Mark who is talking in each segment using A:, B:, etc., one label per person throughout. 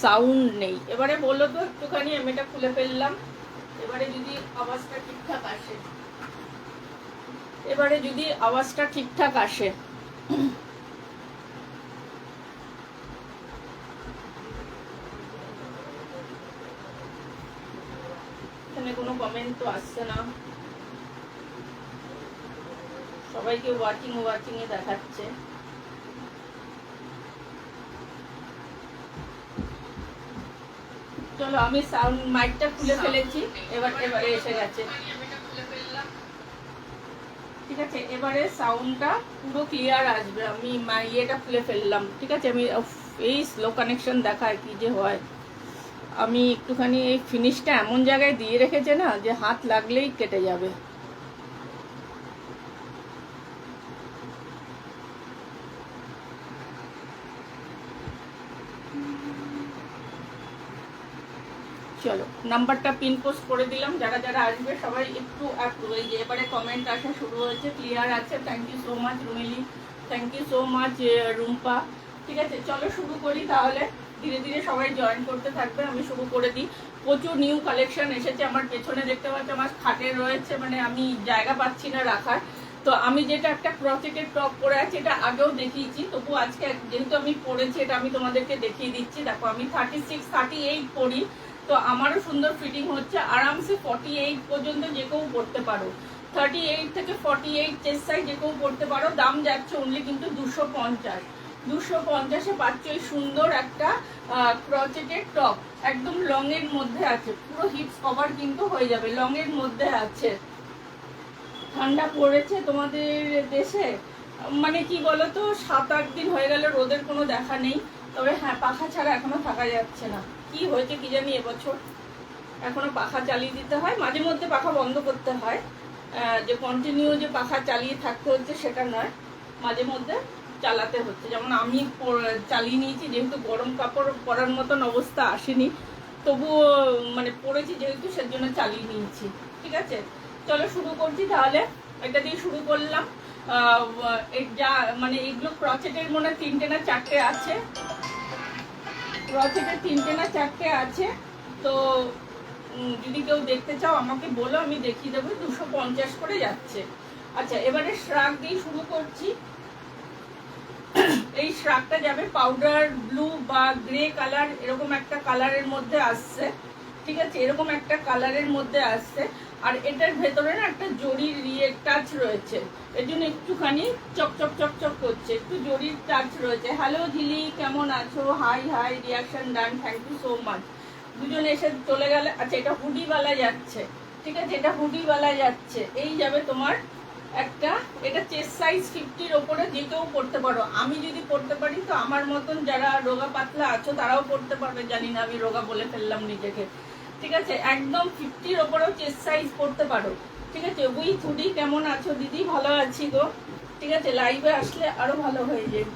A: Sound নেই। এবারে বললো তো একটুখানি, আমি এটা খুলে ফেললাম। এবারে যদি আওয়াজটা ঠিকঠাক আসে, এখানে কোনো কমেন্ট তো আসছে না, সবাইকে ওয়াচিং এ দেখাচ্ছে। চলো আমি সাউন্ড মাইকটা খুলে ফেলেছি, এবারে এসে গেছে। ঠিক আছে, এবারে সাউন্ডটা পুরো ক্লিয়ার আসবে। আমি ইয়েটা খুলে ফেললাম। ঠিক আছে, আমি এই স্লো কানেকশন দেখায় কি যে হয়। আমি একটুখানি এই ফিনিশটা এমন জায়গায় দিয়ে রেখেছে না যে হাত লাগলেই কেটে যাবে। চলো নাম্বারটা পিন পোস্ট করে দিলাম, যারা যারা আসবে সবাই একটু এই যে এবারে কমেন্ট আসা শুরু হয়েছে, ক্লিয়ার আছে। Thank you so much Rumeli, thank you so much Rumpa. ঠিক আছে, চলো শুরু করি তাহলে। ধীরে ধীরে সবাই জয়েন করতে থাকবে, আমি শুরু করে দিই। প্রচুর নিউ কালেকশন এসেছে। আমার পেছনে দেখতে পাচ্ছি আমার খাটে রয়েছে, মানে আমি জায়গা পাচ্ছি না রাখার। তো আমি যেটা একটা ক্রচেটের টপ পরে আছি, এটা আগেও দেখিয়েছি, তবু আজকে যেহেতু আমি পরেছি এটা আমি তোমাদেরকে দেখিয়ে দিচ্ছি। দেখো আমি 36, 38 পরি, তো আমারও সুন্দর ফিটিং হচ্ছে। আরামসে 48 পর্যন্ত যে কেউ পরতে পারো, 38 থেকে 48 চেস্ট সাইজ যে কেউ পরতে পারো। দাম যাচ্ছে অনলি কিন্তু 250। 250-এ পাচ্ছ এই সুন্দর একটা ক্রচেটের টপ, একদম লং এর মধ্যে আছে, পুরো হিপস কভার কিন্তু হয়ে যাবে, লং এর মধ্যে আছে। ঠান্ডা পড়েছে তোমাদের দেশে? মানে কি বলতো, 7-8 দিন হয়ে গেল রোদের কোনো দেখা নেই। তবে হ্যাঁ, পাখা ছাড়া এখনো থাকা যাচ্ছে না। কি হয়েছে কি জানি এবছর, এখনো পাখা চালিয়ে দিতে হয়, মাঝে মধ্যে পাখা বন্ধ করতে হয়। যে কন্টিনিউ যে পাখা চালিয়ে থাকতে হচ্ছে সেটা নয়, মাঝে মধ্যে চালাতে হচ্ছে। যেমন আমি চালিয়ে নিয়েছি, যেহেতু গরম কাপড় পরার মতন অবস্থা আসেনি, তবুও মানে পরেছি যেহেতু, সেজন্য চালিয়ে নিয়েছি। ঠিক আছে, চলো শুরু করছি তাহলে। এটা দিয়ে শুরু করলাম। যা মানে এগুলো ক্রচেটের মনে 3টে না 4টে আছে, ক্রচেটের 3টে না 4টে আছে। তো যদি কেউ দেখতে চাও আমাকে বলো, আমি দেখিয়ে দেবো। 250 করে যাচ্ছে। আচ্ছা, এবারে শ্রাগ দিয়ে শুরু করছি। এই শ্রাগটা যাবে পাউডার ব্লু বা গ্রে কালার, এরকম একটা কালারের মধ্যে আসছে। ঠিক আছে, এরকম একটা কালারের মধ্যে আসছে। আর এটার ভেতরে না একটা জরির টাচ রয়েছে, এর জন্য একটুখানি চকচক চকচক করছে, একটু জরির টাচ রয়েছে। হ্যালো ঝিলি, কেমন আছো? Hi hi, reaction done, thank you so much. দুজন এসে চলে গেলে। আচ্ছা, এটা হুডিওয়ালা যাচ্ছে। ঠিক আছে, এটা হুডিওয়ালা যাচ্ছে। এই যাবে তোমার একটা, এটা চেস্ট সাইজ 50-র ওপরে যে কেউ পড়তে পারো। আমি যদি পড়তে পারি তো আমার মতন যারা রোগা পাতলা আছো তারাও পড়তে পারবে। জানি না, আমি রোগা বলে ফেললাম নিজেকে। ঠিক আছে, একদম 50-র ওপরেও চেস্ট সাইজ পড়তে পারো। ঠিক আছে, উইথ হুডি। কেমন আছো দিদি? ভালো আছি গো। ঠিক আছে, লাইভে আসলে আরো ভালো হয়ে যায়।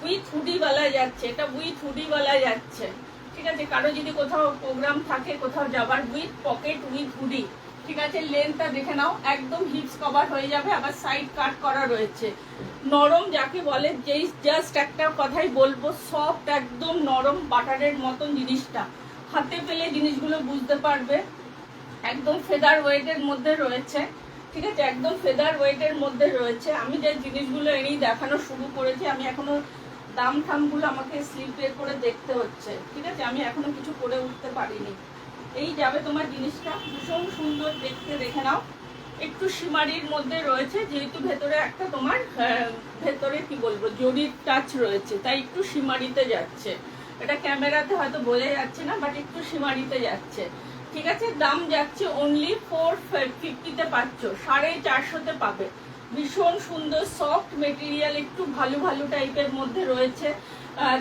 A: উইথ হুডিওয়ালা যাচ্ছে, এটা উইথ হুডিওয়ালা যাচ্ছে। ঠিক আছে, কারো যদি কোথাও প্রোগ্রাম থাকে, কোথাও যাবার, উইথ পকেট উইথ হুডি। ঠিক আছে, লেন্থটা দেখে নাও, একদম হিপস কভার হয়ে যাবে। আবার সাইড কাট করা রয়েছে। নরম যাকে বলে, যেই জাস্ট একটা কথাই বলবো, সফট, একদম নরম বাটারের মতন জিনিসটা। হাতে পেলে জিনিসগুলো বুঝতে পারবে। একদম ফেদার ওয়েটের মধ্যে রয়েছে। ঠিক আছে, একদম ফেদার ওয়েটের মধ্যে রয়েছে। আমি যে জিনিসগুলো এনেই দেখানো শুরু করেছি, আমি এখনো দাম ঠামগুলো আমাকে স্লিপ বের করে দেখতে হচ্ছে। ঠিক আছে, আমি এখনো কিছু করে উঠতে পারিনি। এই যাবে তোমার জিনিসটা, ভীষণ সুন্দর দেখতে, দেখে নাও। একটু সীমারির মধ্যে রয়েছে, যেহেতু ভেতরে একটা তোমার ভেতরে কি বলবো জরির টাচ রয়েছে, তাই একটু সীমারিতে যাচ্ছে। এটা ক্যামেরাতে হয়তো বোঝা যাচ্ছে না, বাট একটু সীমারিতে যাচ্ছে। ঠিক আছে, দাম যাচ্ছে অনলি 450-তে পাচ্ছ, 450-তে পাবে। ভীষণ সুন্দর সফট মেটেরিয়াল, একটু ভালো ভালো টাইপের মধ্যে রয়েছে।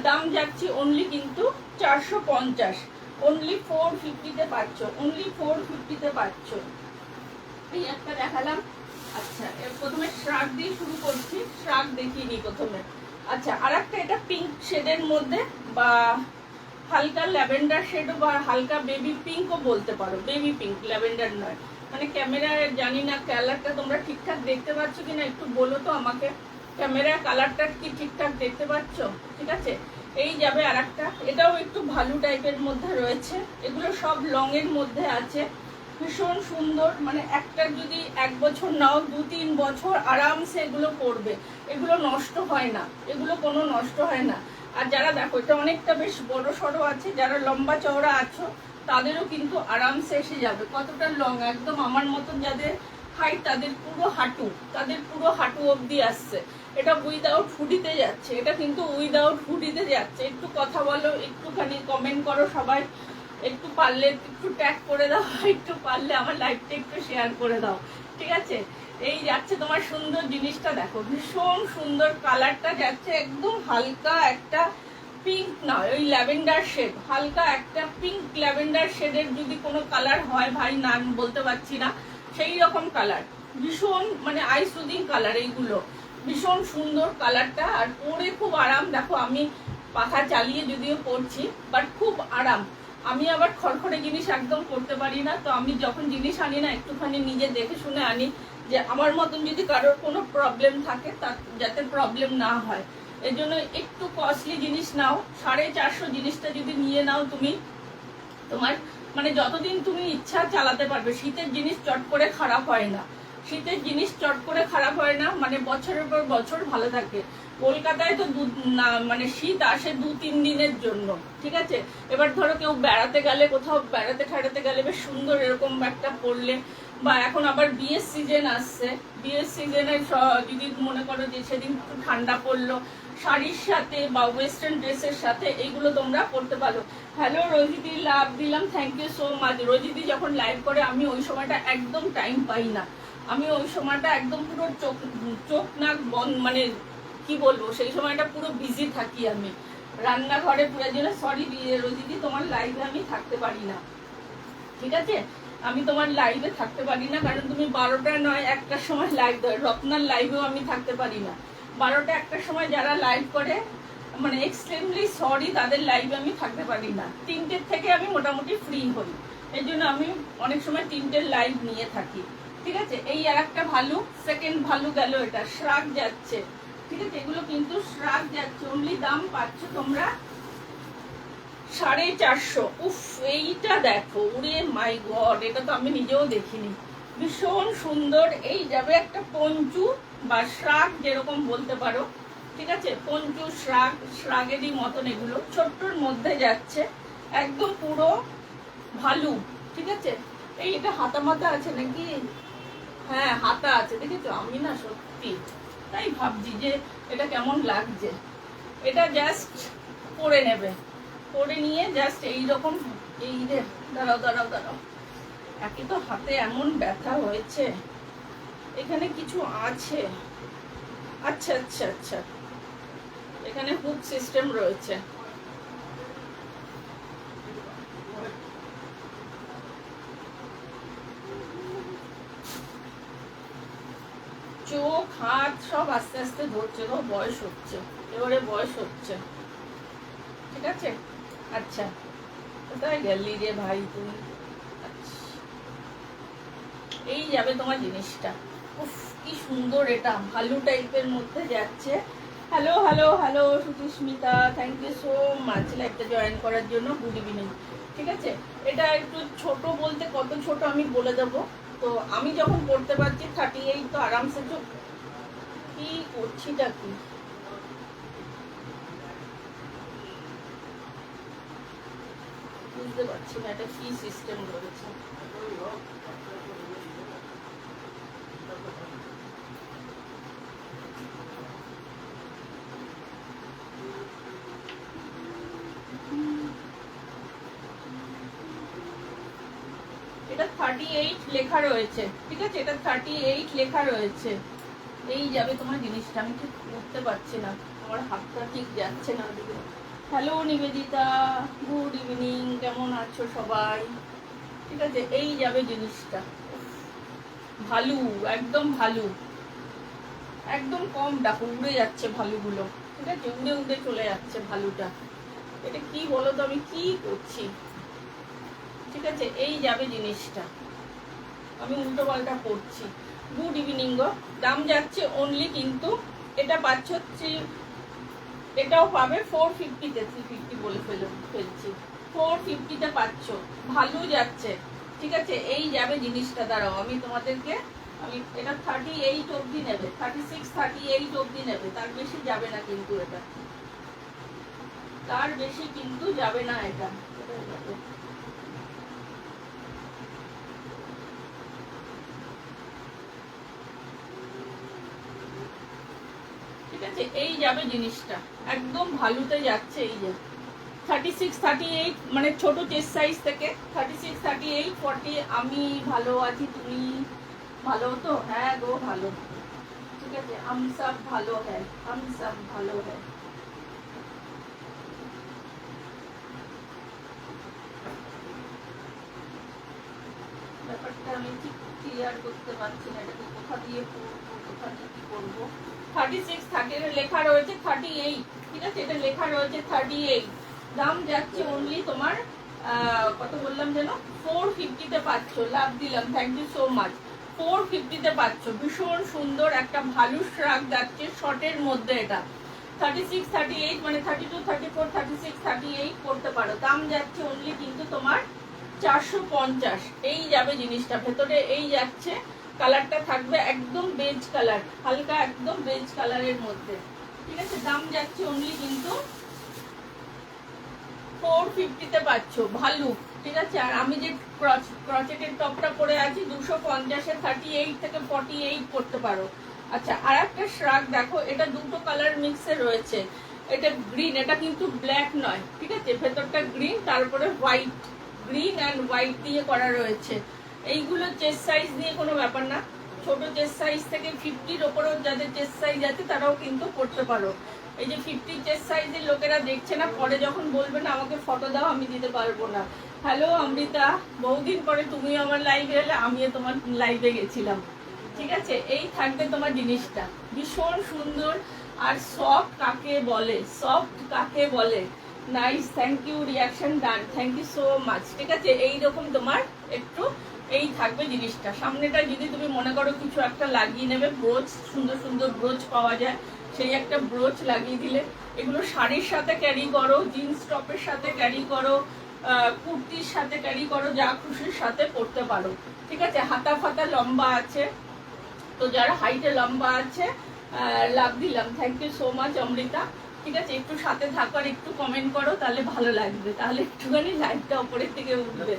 A: দাম যাচ্ছে অনলি কিন্তু 450, অনলি 450-তে পাচ্ছ, অনলি 450-তে পাচ্ছ। এই একটা দেখালাম। আচ্ছা, প্রথমে শ্রাগ দিয়ে শুরু করছি, শ্রাগ দেখিয়ে নিই প্রথমে। আচ্ছা, আর একটা, এটা পিঙ্ক শেডের মধ্যে বা হালকা ল্যাভেন্ডার শেডও বা হালকা বেবি পিঙ্কও বলতে পারো। বেবি পিঙ্ক, ল্যাভেন্ডার নয়। মানে ক্যামেরায় জানি না কালারটা তোমরা ঠিকঠাক দেখতে পাচ্ছ কিনা, একটু বলো তো আমাকে। ক্যামেরায় কালারটা কি ঠিকঠাক দেখতে পাচ্ছ? ঠিক আছে, এই যাবে আর একটা, এটাও একটু ভালো টাইপের মধ্যে রয়েছে। এগুলো সব লং এর মধ্যে আছে, ভীষণ সুন্দর। মানে একটা যদি 1 বছর নাও, 2-3 বছর আরামসে এগুলো পরবে, এগুলো নষ্ট হয় না, এগুলো কোনো নষ্ট হয় না। আর যারা দেখো এটা অনেকটা বেশ বড় সড়ো আছে, যারা লম্বা চওড়া আছো তাদেরও কিন্তু আরামসে এসে যাবে। কতটা লং, একদম আমার মতন যাদের হাইট তাদের পুরো হাঁটু অবধি আসছে। এটা উইদাউট হুডিতে যাচ্ছে, এটা কিন্তু উইদাউট হুডিতে যাচ্ছে। একটু কথা বলো, একটুখানি কমেন্ট করো সবাই, একটু পারলে একটু ট্যাগ করে দাও, একটু পারলে আমার লাইভটা একটু শেয়ার করে দাও, ঠিক আছে? এই যাচ্ছে তোমার সুন্দর জিনিসটা, দেখো ভীষণ সুন্দর কালারটা যাচ্ছে, একদম হালকা একটা পিঙ্ক না, ওই ল্যাভেন্ডার শেড, হালকা একটা পিঙ্ক ল্যাভেন্ডার শেডের যদি কোনো কালার হয় ভাই, নাম বলতে পারছি না, সেই রকম কালার, ভীষণ মানে আই সুদিং কালার। এইগুলো ভীষণ সুন্দর কালারটা, আর পরে খুব আরাম। দেখো আমি পাখা চালিয়ে যদিও পরছি, বাট খুব আরাম। আমি আবার খড়খড়ে জিনিস একদম করতে পারি না, তো আমি যখন জিনিস আনি না একটুখানি নিজে দেখে শুনে আনি, যে আমার মতন যদি কারোর কোনো প্রবলেম থাকে তা যাতে প্রবলেম না হয়। এর জন্য একটু কস্টলি জিনিস নাও, 450 জিনিসটা যদি নিয়ে নাও তুমি, তোমার মানে যতদিন তুমি ইচ্ছা চালাতে পারবে। শীতের জিনিস চট করে খারাপ হয় না, শীতের জিনিস চট করে খারাপ হয় না, মানে বছরের পর বছর ভালো থাকে। কলকাতায় তো মানে শীত আসে 2-3 দিনের জন্য, ঠিক আছে? এবার ধরো কেউ বেড়াতে গেলে, কোথাও বেড়াতে ঠাড়াতে গেলে বেশ সুন্দর এরকম একটা পরলে, বা এখন আবার বিয়ের সিজন আসছে, বিয়ের সিজনে যদি মনে করো যে সেদিন একটু ঠান্ডা পড়লো, শাড়ির সাথে বা ওয়েস্টার্ন ড্রেসের সাথে এইগুলো তোমরা পরতে পারো। হ্যালো রোজিদি, লাভ দিলাম, থ্যাংক ইউ সো মাচ। রোজিদি যখন লাইভ করে আমি ওই সময়টা একদম টাইম পাই না, আমি ওই সময়টা একদম পুরো চোখ নাক বন্ধ, মানে কি বলবো, সেই সময়টা পুরো বিজি থাকি আমি রান্নাঘরে। পুরো জন্য সরি রোজিদি, তোমার লাইভে আমি থাকতে পারি না, ঠিক আছে? আমি তোমার লাইভে থাকতে পারি না, কারণ তুমি 12টা নয় 1টার সময় লাইভ দেয়। রত্নার লাইভেও আমি থাকতে পারি না, 12টা 1টার সময় যারা লাইভ করে, মানে এক্সট্রিমলি সরি, তাদের লাইভে আমি থাকতে পারি না। 3টের থেকে আমি মোটামুটি ফ্রি হই, এই জন্য আমি অনেক সময় 3টের লাইভ নিয়ে থাকি, ঠিক আছে? এই আর একটা ভালো, সেকেন্ড ভালো গেল, এটা শ্রাগ যাচ্ছে, ঠিক আছে? এগুলো কিন্তু শ্রাগ যাচ্ছে, অনলি দাম পাচ্ছ তোমরা 450। উফ, এইটা দেখো, উরে মাই গড, এটা তো আমি নিজেও দেখিনি, ভীষণ সুন্দর। এই যাবে একটা পঞ্চু বা শ্রাগ যেরকম বলতে পারো, ঠিক আছে? পঞ্চু শ্রাগেরই মতন, এগুলো ছোট্টর মধ্যে যাচ্ছে, একদম পুরো ভালো, ঠিক আছে? এই এটা হাতা মাতা আছে নাকি? হ্যাঁ হাতা আছে, দেখেছো? আমি না সত্যি তাই ভাবছি যে এটা কেমন লাগছে। এটা জাস্ট পরে নেবে, পরে নিয়ে জাস্ট এইরকম, এই রে দাঁড়াও দাঁড়াও দাঁড়াও, একে তো হাতে এমন ব্যথা হয়েছে, এখানে কিছু আছে, আচ্ছা আচ্ছা আচ্ছা, এখানে হুক সিস্টেম রয়েছে। চোখ হাত সব আস্তে আস্তে ধরছে, তো বয়স হচ্ছে, এবারে বয়স হচ্ছে, ঠিক আছে? আচ্ছা, কোথায় গেলি রে ভাই তুই? এই যাবে তোমার জিনিসটা, উফ কি সুন্দর, এটা ভালো টাইপের মধ্যে যাচ্ছে। Hello hello hello Suchismita, thank you so much লাইভটা জয়েন করার জন্য, গুড ইভিনিং, ঠিক আছে? এটা একটু ছোট বলতে কত ছোট আমি বলে দেবো। তো আমি যখন পড়তে পারছি 38, তো আরামসে কি করছিটা কি বুঝতে পারছি না, এটা কি সিস্টেম রয়েছে। এটা 38 লেখা রয়েছে, ঠিক আছে? এটা 38 লেখা রয়েছে। এই যাবে তোমার জিনিসটা, আমি ঠিক করতে পারছি না, আমার হাতটা ঠিক যাচ্ছে না ওদিকে। হ্যালো নিবেদিতা, গুড ইভিনিং, কেমন আছো সবাই? ঠিক আছে, এই যাবে জিনিসটা, ভালু, একদম ভালু, একদম কম ডাকো, উড়ে যাচ্ছে ভালুগুলো, ঠিক আছে? উড়ে উড়ে চলে যাচ্ছে ভালুটা। এটা কি বলো তো, আমি কি করছি, ঠিক আছে? এই যাবে জিনিসটা, আমি উল্টো পাল্টা করছি। গুড ইভিনিং গো, দাম যাচ্ছে অনলি, কিন্তু এটা পাচ্ছ এটাও পাবে 450-তে, 350 বলে ফেলছি, 450-তে পাচ্ছ, ভালো যাচ্ছে। ঠিক আছে, এই যাবে জিনিসটা। দাঁড়াও আমি তোমাদেরকে, আমি এটা 38 অবধি নেবে, 36-38 অবধি নেবে, তার বেশি যাবে না কিন্তু, এটা তার বেশি কিন্তু যাবে না এটা। ঠিক আছে, এই যাবে জিনিসটা, একদম ভালোতে যাচ্ছে। এই যে 36-38 মানে ছোট চেস্ট সাইজ থেকে 36-38 40। আমি ভালো আছি, তুমি ভালো তো? হ্যাঁ গো ভালো। ঠিক আছে, हम सब ভালো है, हम सब ভালো है। ব্যাপারটা আমি ঠিক ক্লিয়ার করতে পারছি না, এটাকে কোথা দিয়ে পড়বো, কোথা দিয়ে কি করবো। 36-30 লেখা রয়েছে 38। ঠিক আছে, এটা লেখা রয়েছে 38। দাম যাচ্ছে অনলি তোমার কত বললাম যেন, 450-তে পাচ্ছ। লাভ দিলাম, থ্যাংক ইউ সো মাচ। 450-তে পাচ্ছ, ভীষণ সুন্দর একটা ভালো শ্রাগ যাচ্ছে শর্টের মধ্যে। এটা 36-38 মানে 32-34-36-38 করতে পারো। দাম যাচ্ছে অনলি কিন্তু তোমার 450। এই যাবে জিনিসটা, ভেতরে এই যাচ্ছে। কালারটা থাকবে একদম বেজ কালার, হালকা একদম বেজ কালারের মধ্যে। ঠিক আছে, দাম যাচ্ছে অনলি কিন্তু 450-তে পাচ্ছ, ভালো। ঠিক আছে, আর আমি যে ক্রচেটের টপটা পরে আছি 250-এ 38-48 করতে পারো। আচ্ছা, আর একটা শ্রাগ দেখো, এটা দুটো কালার মিক্সে রয়েছে। এটা গ্রিন, এটা কিন্তু ব্ল্যাক নয়। ঠিক আছে, ভেতরটা গ্রিন, তারপরে হোয়াইট, গ্রিন অ্যান্ড হোয়াইট দিয়ে করা রয়েছে। এইগুলো চেস্ট সাইজ নিয়ে কোনো ব্যাপার না, ছোট চেস্ট সাইজ থেকে 50-র ওপরেও যাদের চেস্ট সাইজ আছে তারাও কিন্তু করতে পারো। এই যে 50 চেস্ট সাইজের লোকেরা দেখছে না, পরে যখন বলবে না আমাকে ফটো দাও, আমি দিতে পারবো না। হ্যালো অমৃতা, বহুদিন পরে তুমিও আমার লাইভে এলে, আমিও তোমার লাইভে গেছিলাম। ঠিক আছে, এই থাকবে তোমার জিনিসটা, ভীষণ সুন্দর। আর সফট কাকে বলে, সফট কাকে বলে, nice, thank you, reaction done, thank you so much. ঠিক আছে, এইরকম তোমার একটু এই থাকবে জিনিসটা। সামনেটা যদি তুমি মনে করো কিছু একটা লাগিয়ে নেবে, ব্রোচ, সুন্দর সুন্দর ব্রোচ পাওয়া যায়, সেই একটা ব্রোচ লাগিয়ে দিলে। এগুলো শাড়ির সাথে ক্যারি করো, জিন্স টপের সাথে ক্যারি করো, কুর্তির সাথে ক্যারি করো, যা খুশির সাথে পরতে পারো। ঠিক আছে, হাতা ফাতা লম্বা আছে, তো যারা হাইটে লম্বা আছে লাভ দিলাম, thank you so much Amrita. ঠিক আছে, একটু সাথে থাকার একটু কমেন্ট করো, তাহলে ভালো লাগবে, তাহলে একটুখানি লাইভটা উপরের থেকে উঠবে।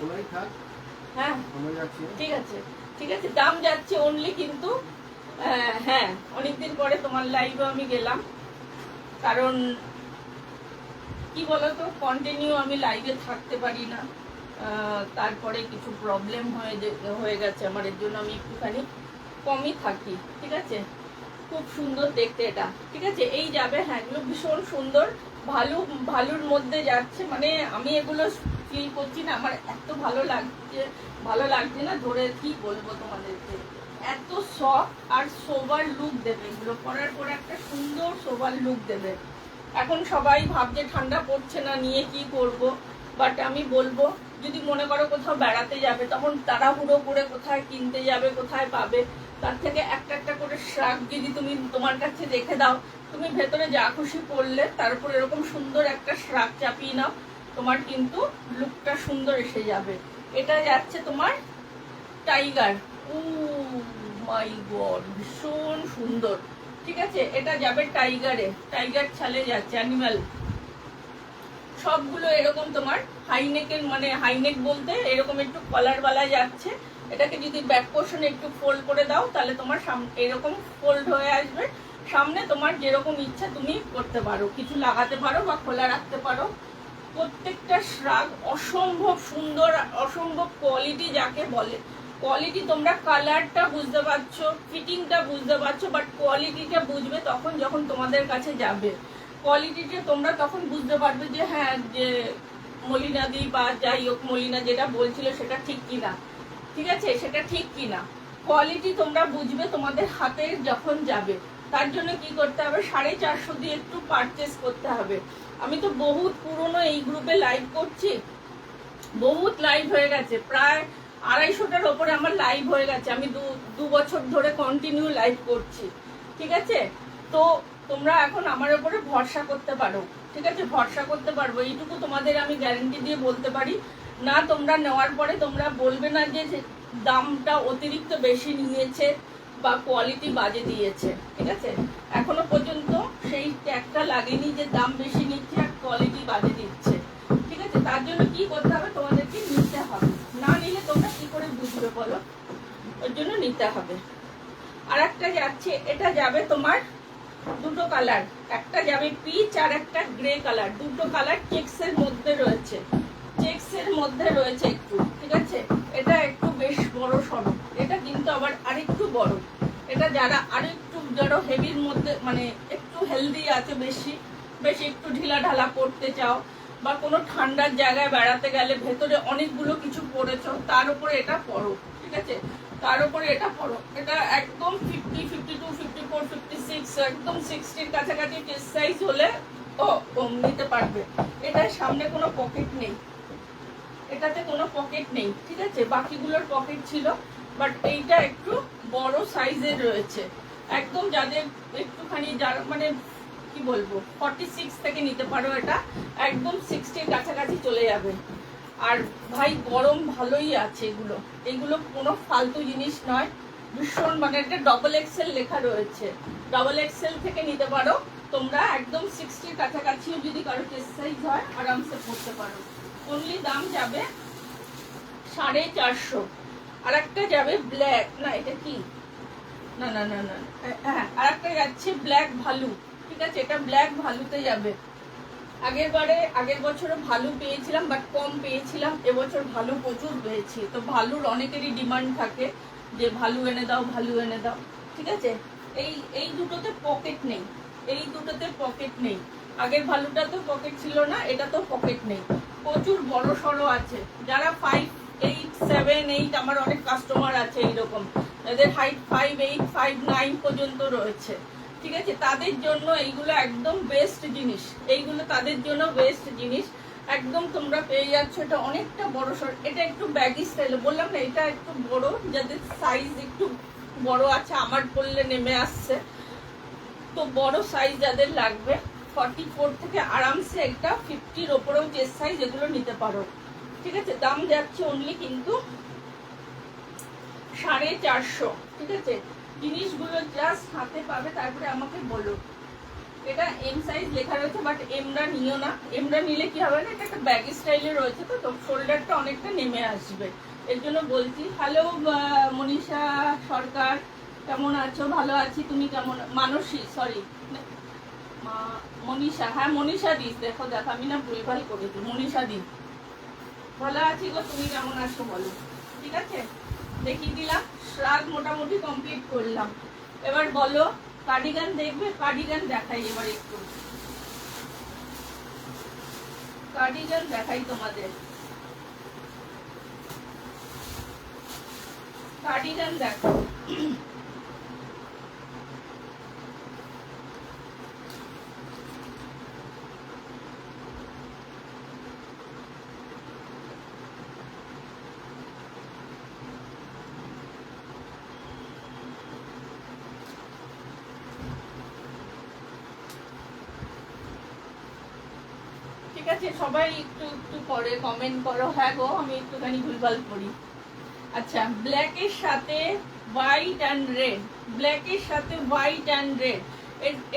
A: হ্যাঁ ঠিক আছে, ঠিক আছে, দাম যাচ্ছে অনলি কিন্তু, হ্যাঁ অনেকদিন পরে তোমার লাইভে আমি গেলাম, কারণ কি বলতো কন্টিনিউ আমি লাইভে থাকতে পারি না, তারপরে কিছু প্রবলেম হয়ে গেছে আমার, এর জন্য আমি একটুখানি কমই থাকি। ঠিক আছে, খুব সুন্দর দেখতে এটা। ঠিক আছে, এই যাবে, হ্যাঁ এগুলো ভীষণ সুন্দর, ভালোর মধ্যে যাচ্ছে, মানে আমি এগুলো ফিল করছি না, আমার এত ভালো লাগছে না, ধরে কি বলবো তোমাদেরকে, এত সফট আর সোবার লুক দেবে এগুলো পরার পরে, একটা সুন্দর সোবার লুক দেবে। এখন সবাই ভাবছে ঠান্ডা পড়ছে না, নিয়ে কি করব, বাট আমি বলবো যদি মনে করো কোথাও বেড়াতে যাবে, তখন তাড়াহুড়ো করে কোথায় কিনতে যাবে, কোথায় পাবে, তার থেকে একটা একটা করে শ্রাগ যদি তুমি তোমার কাছে রেখে দাও, তুমি ভেতরে যা খুশি পরলে, তারপর এরকম সুন্দর একটা শ্রাগ চাপিয়ে নাও, তোমার কিন্তু লুকটা সুন্দর এসে যাবে। এটা যাচ্ছে তোমার টাইগার, ও মাই গড, ভীষণ সুন্দর। ঠিক আছে, এটা যাবে টাইগারে, টাইগার ছালে যাচ্ছে, অ্যানিমাল। সবগুলো এরকম তোমার হাইনেকের, মানে হাইনেক বলতে এরকম একটু কলার বালা যাচ্ছে। এটাকে যদি ব্যাক পোর্শনে একটু ফোল্ড করে দাও, তাহলে তোমার এরকম ফোল্ড হয়ে আসবে। সামনে তোমার যেরকম ইচ্ছা তুমি করতে পারো, কিছু লাগাতে পারো বা খোলা রাখতে পারো। প্রত্যেকটা শ্রাগ অসম্ভব সুন্দর, অসম্ভব কোয়ালিটি যাকে বলে, কোয়ালিটি তোমরা কালারটা বুঝতে পারছো, ফিটিংটা বুঝতে পারছো, বাট কোয়ালিটিটা বুঝবে তখন যখন তোমাদের কাছে যাবে। কোয়ালিটিটা তোমরা তখন বুঝতে পারবে যে হ্যাঁ, যে মলিনা দি বা যাই হোক মলিনা যেটা বলছিল সেটা ঠিক কিনা। ঠিক আছে, সেটা ঠিক কিনা কোয়ালিটি তোমরা বুঝবে তোমাদের হাতে যখন যাবে। তার জন্য কি করতে হবে, 450 দিয়ে একটু পারচেস করতে হবে। আমি তো বহুত পুরনো এই গ্রুপে লাইভ করছি, বহুত লাইভ হয়ে গেছে, প্রায় 250টার ওপরে আমার লাইভ হয়ে গেছে। আমি দু বছর ধরে কন্টিনিউ লাইভ করছি। ঠিক আছে, তো তোমরা এখন আমার উপরে ভরসা করতে পারো, ঠিক আছে, ভরসা করতে পারবো, এইটুকু তোমাদের আমি গ্যারেন্টি দিয়ে বলতে পারি। না তোমরা নেওয়ার পরে তোমরা বলবে না যে দামটা অতিরিক্ত বেশি নিয়েছে বা কোয়ালিটি বাজে দিয়েছে, ঠিক আছে। এখনো পর্যন্ত সেই ট্যাগটা লাগেনি যে দাম বেশি নিচ্ছে আর কোয়ালিটি বাজে দিচ্ছে, ঠিক আছে। তার জন্য কি করতে হবে, তোমাদেরকে নিতে হবে। না নিলে তোমরা কি করে বুঝবে বলো, ওর জন্য নিতে হবে। আর একটা যাচ্ছে, এটা যাবে তোমার দুটো কালার, একটা যাবে পিচ আর একটা গ্রে কালার, দুটো কালার চেক্সের মধ্যে রয়েছে, চেক্সের মধ্যে রয়েছে একটু, ঠিক আছে। এটা একটু বেশ বড় সড়ো, এটা কিন্তু আবার আরেকটু বড়। এটা যারা আরেকটু যারা হেভির মধ্যে মানে একটু হেলদি আছে, বেশি বেশি একটু ঢিলা ঢালা করতে চাও বা কোনো ঠান্ডার জায়গায় বেড়াতে গেলে ভেতরে অনেকগুলো কিছু পরেছো, তার উপরে এটা পরো, ঠিক আছে, তার উপরে এটা পরো। এটা একদম 50, 52, 54, 56, একদম 60-র কাছাকাছি চেস্ট সাইজ হলে নিতে পারবে। এটার সামনে কোনো পকেট নেই, এটাতে কোনো পকেট নেই, ঠিক আছে। বাকিগুলোর পকেট ছিল, বাট এইটা একটু বড় সাইজের রয়েছে। একদম যাদের একটুখানি যারা মানে কি বলবো 46 থেকে নিতে পারো, এটা একদম 60-র কাছাকাছি চলে যাবে। আর ভাই গরম ভালোই আছে, এগুলো এগুলো কোনো ফালতু জিনিস নয়, ভীষণ মানে একটা ডবল এক্সেল লেখা রয়েছে, ডবল এক্সেল থেকে নিতে পারো তোমরা। একদম 60-র কাছাকাছিও যদি কারো চেস্ট সাইজ হয় আরামসে পড়তে পারো। অনলি দাম যাবে 450। আর একটা যাবে ব্ল্যাক, না এটা কি, না না না না হ্যাঁ, আর একটা যাচ্ছে ব্ল্যাক ভালু, ঠিক আছে। এটা ব্ল্যাক ভালুতে যাবে। আগের বছরও ভালু পেয়েছিলাম, বাট কম পেয়েছিলাম, এবছর ভালু প্রচুর পেয়েছি। তো ভালুর অনেকেরই ডিমান্ড থাকে যে ভালু এনে দাও, ভালু এনে দাও, ঠিক আছে। এই দুটোতে পকেট নেই, এই দুটোতে পকেট নেই। আগের ভালুটা তো পকেট ছিল না, এটা তো পকেট নেই, প্রচুর বড় সড়ো আছে। যারা 5, 8, 7, 8 আমার অনেক কাস্টমার আছে এইরকম, যাদের হাইট 5, 8, 5, 9 পর্যন্ত রয়েছে, ঠিক আছে। তাদের জন্য এইগুলো একদম বেস্ট জিনিস, এইগুলো তাদের জন্য বেস্ট জিনিস। একদম তোমরা পেয়ে যাচ্ছ। এটা অনেকটা বড় সড়, এটা একটু ব্যাগি স্টাইল, বললাম না এটা একটু বড়, যাদের সাইজ একটু বড় আছে, আমার পরলে নেমে আসছে, তো বড় সাইজ যাদের লাগবে 44 থেকে আরামসে একটা 50-র ওপরেও চেস্ট সাইজ এগুলো নিতে পারো, ঠিক আছে। দাম যাচ্ছে অনলি কিন্তু 450, ঠিক আছে। জিনিসগুলো জাস্ট হাতে পাবে, তারপরে আমাকে বলো। এটা এম সাইজ লেখা রয়েছে, বাট এমরা নিও না, এমরা নিলে কি হবে না, এটা একটা ব্যাগি স্টাইলে রয়েছে, তো শোল্ডারটা অনেকটা নেমে আসবে, এর জন্য বলছি। হ্যালো মনীষা সরকার, কেমন আছো? ভালো আছি, তুমি কেমন? মানসী, সরি মনীষা, হ্যাঁ মনীষা দিস, দেখো আমি না ভুলভাল করেছি, মনীষা দিস। ভালো আছি গো, তুমি কেমন আছো বলো, ঠিক আছে। দেখিয়ে দিলাম, শ্রাগ মোটামুটি কমপ্লিট করলাম। এবার বলো কার্ডিগান দেখবে? কার্ডিগান দেখাই, এবার একটু কার্ডিগান দেখাই তোমাদের। কার্ডিগান দেখো, ঠিক আছে। সবাই একটু একটু করে কমেন্ট করো। হ্যাঁ গো, আমি একটুখানি ভুলভাল করি। আচ্ছা, ব্ল্যাকের সাথে হোয়াইট অ্যান্ড রেড, ব্ল্যাকের সাথে হোয়াইট অ্যান্ড রেড,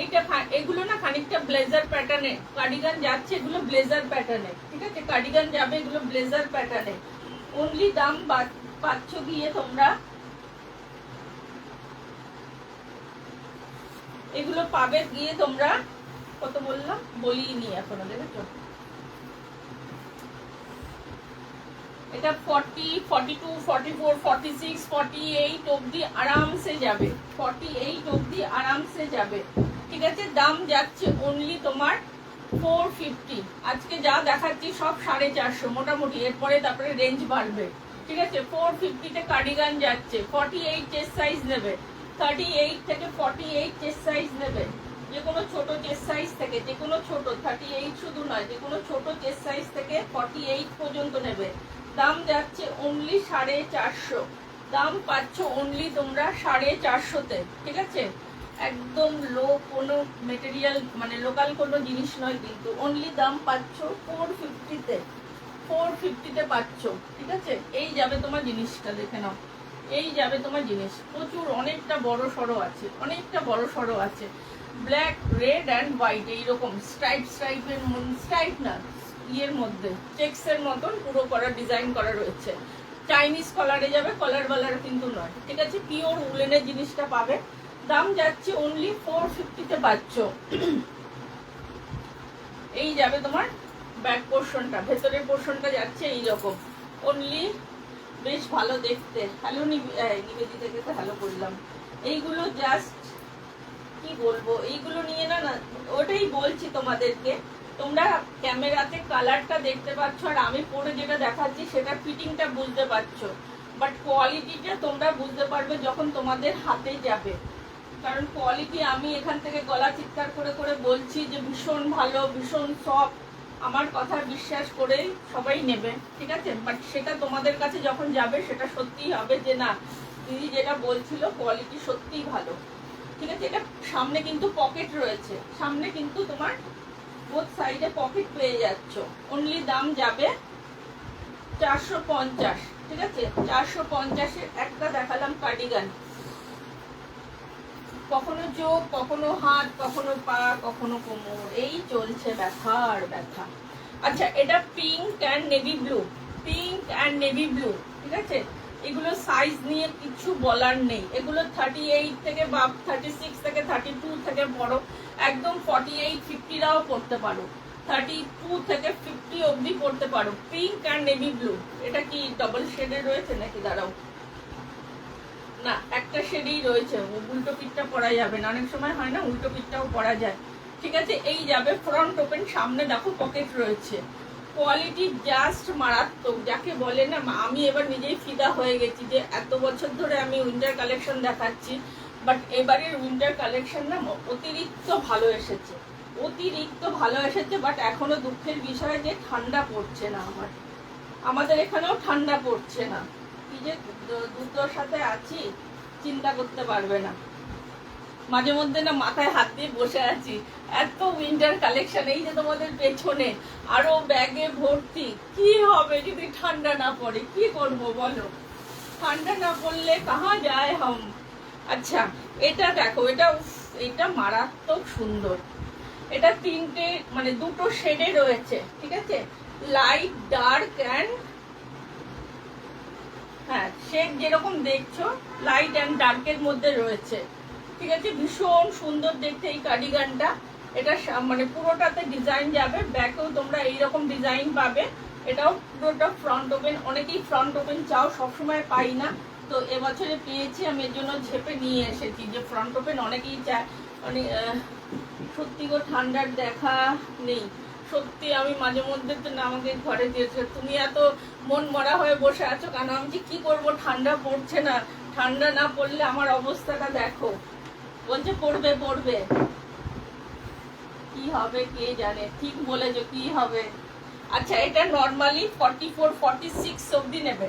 A: এইটা এগুলো না খানিকটা ব্লেজার প্যাটার্নে কার্ডিগান যাচ্ছে, এগুলো ব্লেজার প্যাটার্নে, ঠিক আছে। কার্ডিগান যাবে এগুলো ব্লেজার প্যাটার্নে। অনলি দাম পাচ্ছ গিয়ে তোমরা, এগুলো পাবে গিয়ে তোমরা কত বললাম, বলিনি এখনো, দেখেছো। এটা 40, 42, 44, 46, 48 অবধি আরামসে যাবে, 48 অবধি আরামসে যাবে, ঠিক আছে। দাম যাচ্ছে অনলি তোমার 450। আজকে যা দেখাচ্ছি সব 450 মোটামুটি, এরপরে তারপরে রেঞ্জ বাড়বে, ঠিক আছে। 450-তে কার্ডিগান যাচ্ছে। 48 চেস্ট সাইজ নেবে, 38 থেকে 48 চেস্ট সাইজ নেবে, যে কোনো ছোট চেস্ট সাইজ থেকে, যে কোনো ছোট 38 শুধু নয়, যে কোনো ছোট চেস্ট সাইজ থেকে 48 পর্যন্ত নেবে। দাম যাচ্ছে অনলি 450, দাম পাচ্ছ অনলি তোমরা 450-তে, ঠিক আছে। একদম লো কোনো মেটেরিয়াল, মানে লোকাল কোনো জিনিস নয়, কিন্তু অনলি দাম পাচ্ছ 450-তে, 450-তে পাচ্ছ। ঠিক আছে, এই যাবে তোমার জিনিসটা, দেখে নাও, এই যাবে তোমার জিনিস। প্রচুর, অনেকটা বড় সড়ো আছে, অনেকটা বড় সড়ো আছে। ব্ল্যাক, রেড অ্যান্ড হোয়াইট, এইরকম স্ট্রাইপ, স্ট্রাইপের স্ট্রাইপ না, ইয়ের মধ্যে চেক্সের মতন পুরো করা ডিজাইন করা রয়েছে। চাইনিজ কলারে যাবে, কলার ওয়ালার কিন্তু নয়। ঠিক আছে, পিওর উলেনের জিনিসটা পাবে। দাম যাচ্ছে অনলি 450-তে পাচ্ছ। এই যাবে তোমার ব্যাক পোর্শনটা, ভেতরের পোর্শনটা যাচ্ছে এইরকম, অনলি বেশ ভালো দেখতে। হ্যালো নিবেদিতাকে তো হ্যালো করলাম। এইগুলো জাস্ট কি বলবো, এইগুলো নিয়ে না না ওটাই বলছি তোমাদেরকে, তোমরা ক্যামেরাতে কালারটা দেখতে পাচ্ছ আর আমি পরে যেটা দেখাচ্ছি সেটা ফিটিংটা বুঝতে পারছো, বাট কোয়ালিটিটা তোমরা বুঝতে পারবে যখন তোমাদের হাতে যাবে। কারণ কোয়ালিটি আমি এখান থেকে গলা চিৎকার করে করে বলছি যে ভীষণ ভালো, ভীষণ সফট, আমার কথা বিশ্বাস করেই সবাই নেবে। ঠিক আছে, বাট সেটা তোমাদের কাছে যখন যাবে সেটা সত্যিই হবে যে না, দিদি যেটা বলছিল কোয়ালিটি সত্যিই ভালো। ঠিক আছে, এটা সামনে কিন্তু পকেট রয়েছে, সামনে কিন্তু তোমার বোথ সাইডে পকেট পেয়ে যাচ্ছ। অনলি দাম যাবে 450। ঠিক আছে, 450-এর একটা দেখালাম কার্ডিগান, কখনো চোখ, কখনো হাত, কখনো পা, কখনো কোমর, এই চলছে ব্যথার ব্যথা। আচ্ছা, এটা pink and navy blue, pink and navy blue. ঠিক আছে, এগুলো সাইজ নিয়ে কিছু বলার নেই, এগুলো 38 থেকে বা 36 থেকে 32 থেকে বড়, একদম 48-50রাও পড়তে পারো, 32 থেকে 50 অবধি পড়তে পারো। Pink and navy blue. এটা কি ডবল শেডের রয়েছে নাকি? দাঁড়াও, না, একটা শেডেই রয়েছে, উল্টো পিঠটা পরা যাবে না, অনেক সময় হয় না উল্টো পিঠটাও পরা যায়। ঠিক আছে, এই যাবে ফ্রন্ট ওপেন, সামনে দেখো পকেট রয়েছে। কোয়ালিটি জাস্ট মারাত্মক, যাকে বলে না, আমি এবার নিজেই ফিদা হয়ে গেছি যে এত বছর ধরে আমি উইন্টার কালেকশন দেখাচ্ছি, বাট এবারের উইন্টার কালেকশন না অতিরিক্ত ভালো এসেছে, অতিরিক্ত ভালো এসেছে। বাট এখনো দুঃখের বিষয় যে ঠান্ডা পড়ছে না, আমাদের এখানেও ঠান্ডা পড়ছে না। কি যে দুটোর সাথে আছি চিন্তা করতে পারবে না। মাঝে মধ্যে না মাথায় হাত দিয়ে বসে আছি, এত উইন্টার কালেকশন, এই যে তোমাদের পেছনে আরো ব্যাগে ভর্তি। কি হবে যদি ঠান্ডা না পড়ে? কি করব বলো, ঠান্ডা না পড়লে কাহা যায় হাম। আচ্ছা, এটা দেখো, এটা মারাত্মক সুন্দর। এটা তিনটে, মানে দুটো শেডে রয়েছে। ঠিক আছে, লাইট, ডার্ক অ্যান্ড, হ্যাঁ, শেড যেরকম দেখছো লাইট অ্যান্ড ডার্কের মধ্যে রয়েছে। ঠিক আছে, ভীষণ সুন্দর দেখতে এই কার্ডিগানটা। এটা মানে পুরোটাতে ডিজাইন যাবে, ব্যাকেও তোমরা এইরকম ডিজাইন পাবে। এটাও পুরোটা ফ্রন্ট ওপেন, অনেকেই ফ্রন্ট ওপেন চাও, সবসময় পাই না, তো এবছরে পেয়েছি, আমি এর জন্য ঝেপে নিয়ে এসেছি যে ফ্রন্ট ওপেন অনেকেই চায়। মানে সত্যি গো, ঠান্ডার দেখা নেই সত্যি। আমি মাঝে মধ্যে তো না, আমাকে ঘরে দিয়েছে, তুমি এত মন মরা হয়ে বসে আছো কেন? আমি যে কি করবো, ঠান্ডা পড়ছে না, ঠান্ডা না পড়লে আমার অবস্থাটা দেখো। বলছে পড়বে পড়বে, কি হবে কে জানে, ঠিক বলেছো, কি হবে। আচ্ছা, এটা নর্মালি 44-46 অবধি নেবে,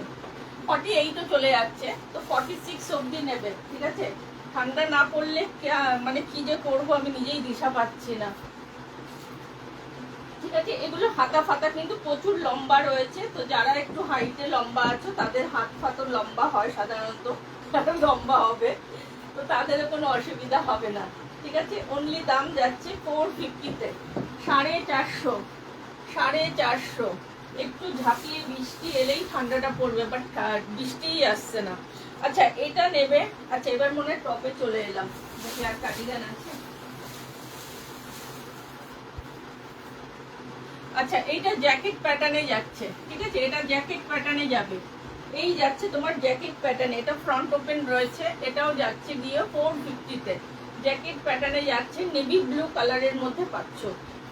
A: 48ও চলে যাচ্ছে, তো 46 অবধি নেবে। ঠিক আছে, ঠান্ডা না পড়লে মানে কি যে করবো আমি নিজেই দিশা পাচ্ছি না। ঠিক আছে, এগুলো হাতা ফাতা কিন্তু প্রচুর লম্বা রয়েছে, তো যারা একটু হাইটে লম্বা আছো তাদের হাত ফাতো লম্বা হয় সাধারণত, লম্বা হবে, তো তাদের কোনো অসুবিধা হবে না। ঠিক আছে, অনলি দাম যাচ্ছে 450-তে, 450, 450। একটু ঝাঁপিয়ে বৃষ্টি এলেই ঠান্ডাটা পড়বে, বাট বৃষ্টিই আসছে না। আচ্ছা, এটা নেবে। আচ্ছা, এবার মনে হয় টপে চলে এলাম, দেখি আর কার্ডিগান আছে। আচ্ছা, এইটা জ্যাকেট প্যাটার্নে যাচ্ছে। ঠিক আছে, এটা জ্যাকেট প্যাটার্নে যাবে, এই যাচ্ছে তোমার জ্যাকেট প্যাটার্নে। এটা ফ্রন্ট ওপেন রয়েছে, এটাও যাচ্ছে গিয়ে 450-তে, জ্যাকেট প্যাটার্নে যাচ্ছে। নেভি ব্লু কালারের মধ্যে পাচ্ছ,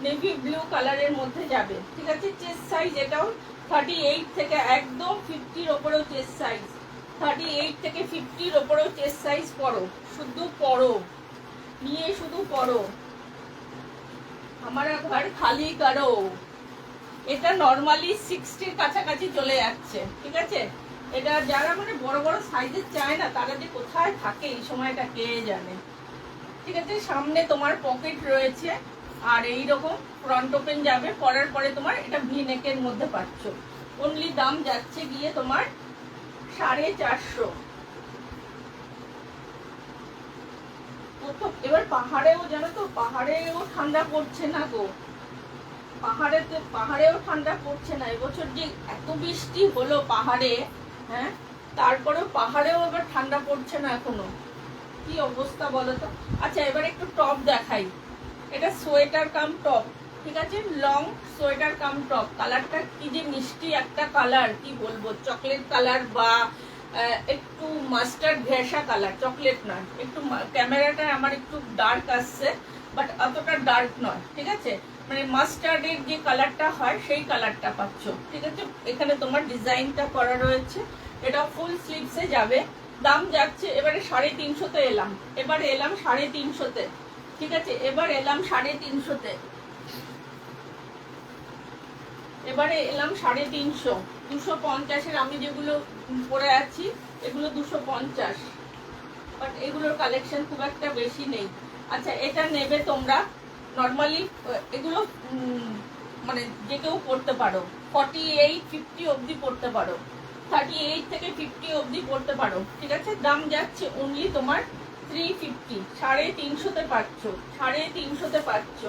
A: নেভি ব্লু কালারের মধ্যে যাবে। ঠিক আছে, চেস্ট সাইজ এটাও 38 থেকে একদম 50-র ওপরেও চেস্ট সাইজ, 38 থেকে 50-র ওপরেও চেস্ট সাইজ। পরো, শুধু পরো, নিয়ে শুধু পরো, আমার ঘর খালি করো। এটা নর্মালি 60-র কাছাকাছি চলে যাচ্ছে। ঠিক আছে, এটা যারা মানে বড় বড় সাইজের চায় না, তারা যে কোথায় থাকে এই সময়টা কে জানে। ঠিক আছে, সামনে তোমার পকেট রয়েছে আর এই রকম ফ্রন্ট ওপেন যাবে, পরার পরে তোমার এটা ভি নেকের মধ্যে পাচ্ছ। অনলি দাম যাচ্ছে গিয়ে তোমার 450। এবার পাহাড়েও জানো তো, পাহাড়েও ঠান্ডা পড়ছে না গো, পাহাড়েও ঠান্ডা পড়ছে না। এবছর যে এত বৃষ্টি হলো পাহাড়ে, হ্যাঁ, তারপরেও পাহাড়েও এবার ঠান্ডা পড়ছে না এখনো। কি অবস্থা বলো তো। আচ্ছা এবার একটু টপ দেখাই। এটা সোয়েটার কাম টপ, ঠিক আছে, লং সোয়েটার কাম টপ। কালারটা কি যে মিষ্টি একটা কালার, কি বলবো, চকলেট কালার বা একটু মাস্টার্ড ঘেঁষা কালার, চকলেট নয়, একটু ক্যামেরাটা আমার একটু ডার্ক আসছে, বাট অতটা ডার্ক নয়, ঠিক আছে, মানে মাস্টার্ডের যে কালারটা হয় সেই কালারটা পাচ্ছ, ঠিক আছে। এখানে তোমার ডিজাইনটা করা রয়েছে, এটা ফুল স্লিভসে যাবে। দাম যাচ্ছে এবারে 350-তে এলাম, এবারে এলাম 350-তে, ঠিক আছে, এবার এলাম 350-তে, এবারে এলাম 350, 250-এর আমি যেগুলো পরে আছি এগুলো 250, বাট এগুলোর কালেকশন খুব একটা বেশি নেই। আচ্ছা এটা নেবে তোমরা নর্মালি, এগুলো মানে যে কেউ পড়তে পারো, 48-50 অবধি পড়তে পারো, 38 থেকে 50 অবধি পড়তে পারো, ঠিক আছে। দাম যাচ্ছে অনলি তোমার 350, 350-তে পাচ্ছ, 350-তে পাচ্ছ।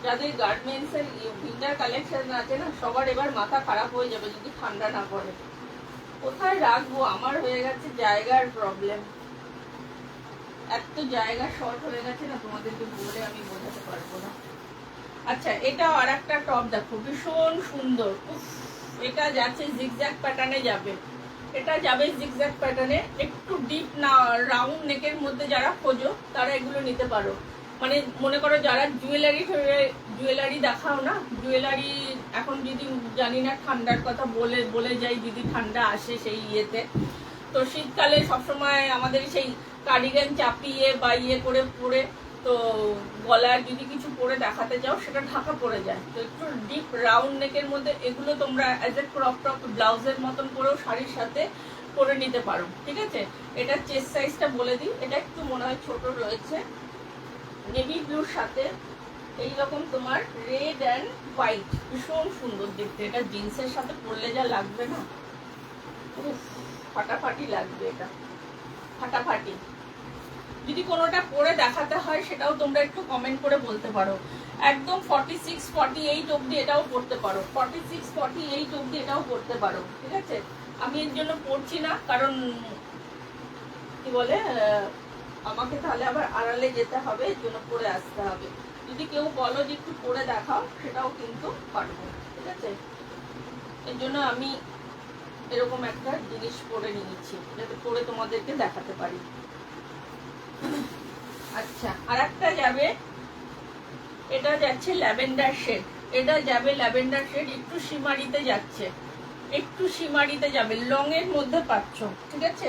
A: যাদের গার্মেন্টস এর উইন্টার কালেকশন আছে না, সবার এবার মাথা খারাপ হয়ে যাবে যদি ঠান্ডা না পড়ে। কোথায় রাখবো, আমার হয়ে গেছে জায়গার প্রবলেম, এত জায়গা শর্ট হয়ে গেছে না, তোমাদেরকে বলে আমি বোঝাতে পারবো না। আচ্ছা এটা আর একটা টপ দেখো, ভীষণ সুন্দর, এটা যাচ্ছে জিগজ্যাগ প্যাটার্নে যাবে, এটা যাবে জিগজ্যাগ প্যাটার্নে, একটু ডিপ না রাউন্ড নেকের মধ্যে যারা খোঁজো তারা এগুলো নিতে পারো। মানে মনে করো যারা জুয়েলারি দেখাও না, জুয়েলারি এখন যদি জানি না ঠান্ডার কথা বলে যাই, যদি ঠান্ডা আসে সেই ইয়েতে, তো শীতকালে সবসময় আমাদের সেই কার্ডিগান চাপিয়ে বা ইয়ে করে পরে, তো গলায় যদি কিছু পরে দেখাতে যাও সেটা ঢাকা পড়ে যায়, তো একটু ডিপ রাউন্ড নেকের মধ্যে এগুলো তোমরা অ্যাজ এ ক্রপ টপ ব্লাউজের মতন করেও শাড়ির সাথে পরে নিতে পারো, ঠিক আছে। এটা চেস্ট সাইজটা বলে দিই, এটা একটু মনে হয় ছোট রয়েছে, নেভি ব্লুর সাথে এইরকম তোমার রেড অ্যান্ড হোয়াইট, ভীষণ সুন্দর দেখতে। এটা জিন্সের সাথে পরলে যা লাগবে না, ফাটাফাটি লাগবে, এটা ফাটাফাটি। যদি কোনোটা পরে দেখাতে হয় সেটাও তোমরা একটু কমেন্ট করে বলতে পারো। একদম 46-48 অবধি এটাও পড়তে পারো, 46-48 অবধি এটাও পড়তে পারো, ঠিক আছে। আমি এর জন্য পড়ছি না, কারণ কি বলে, আমাকে তাহলে আবার আড়ালে যেতে হবে, এর জন্য পরে আসতে হবে। যদি কেউ বলো যে একটু পরে দেখাও, সেটাও কিন্তু পারবো, ঠিক আছে। এর জন্য আমি এরকম একটা জিনিস পরে নিয়েছি, যাতে পরে তোমাদেরকে দেখাতে পারি। আচ্ছা আর একটা যাবে, এটা যাচ্ছে ল্যাভেন্ডার শেড, এটা যাবে ল্যাভেন্ডার শেড, একটু সীমারিতে যাচ্ছে, একটু সীমারিতে যাবে, লং এর মধ্যে পাচ্ছ, ঠিক আছে।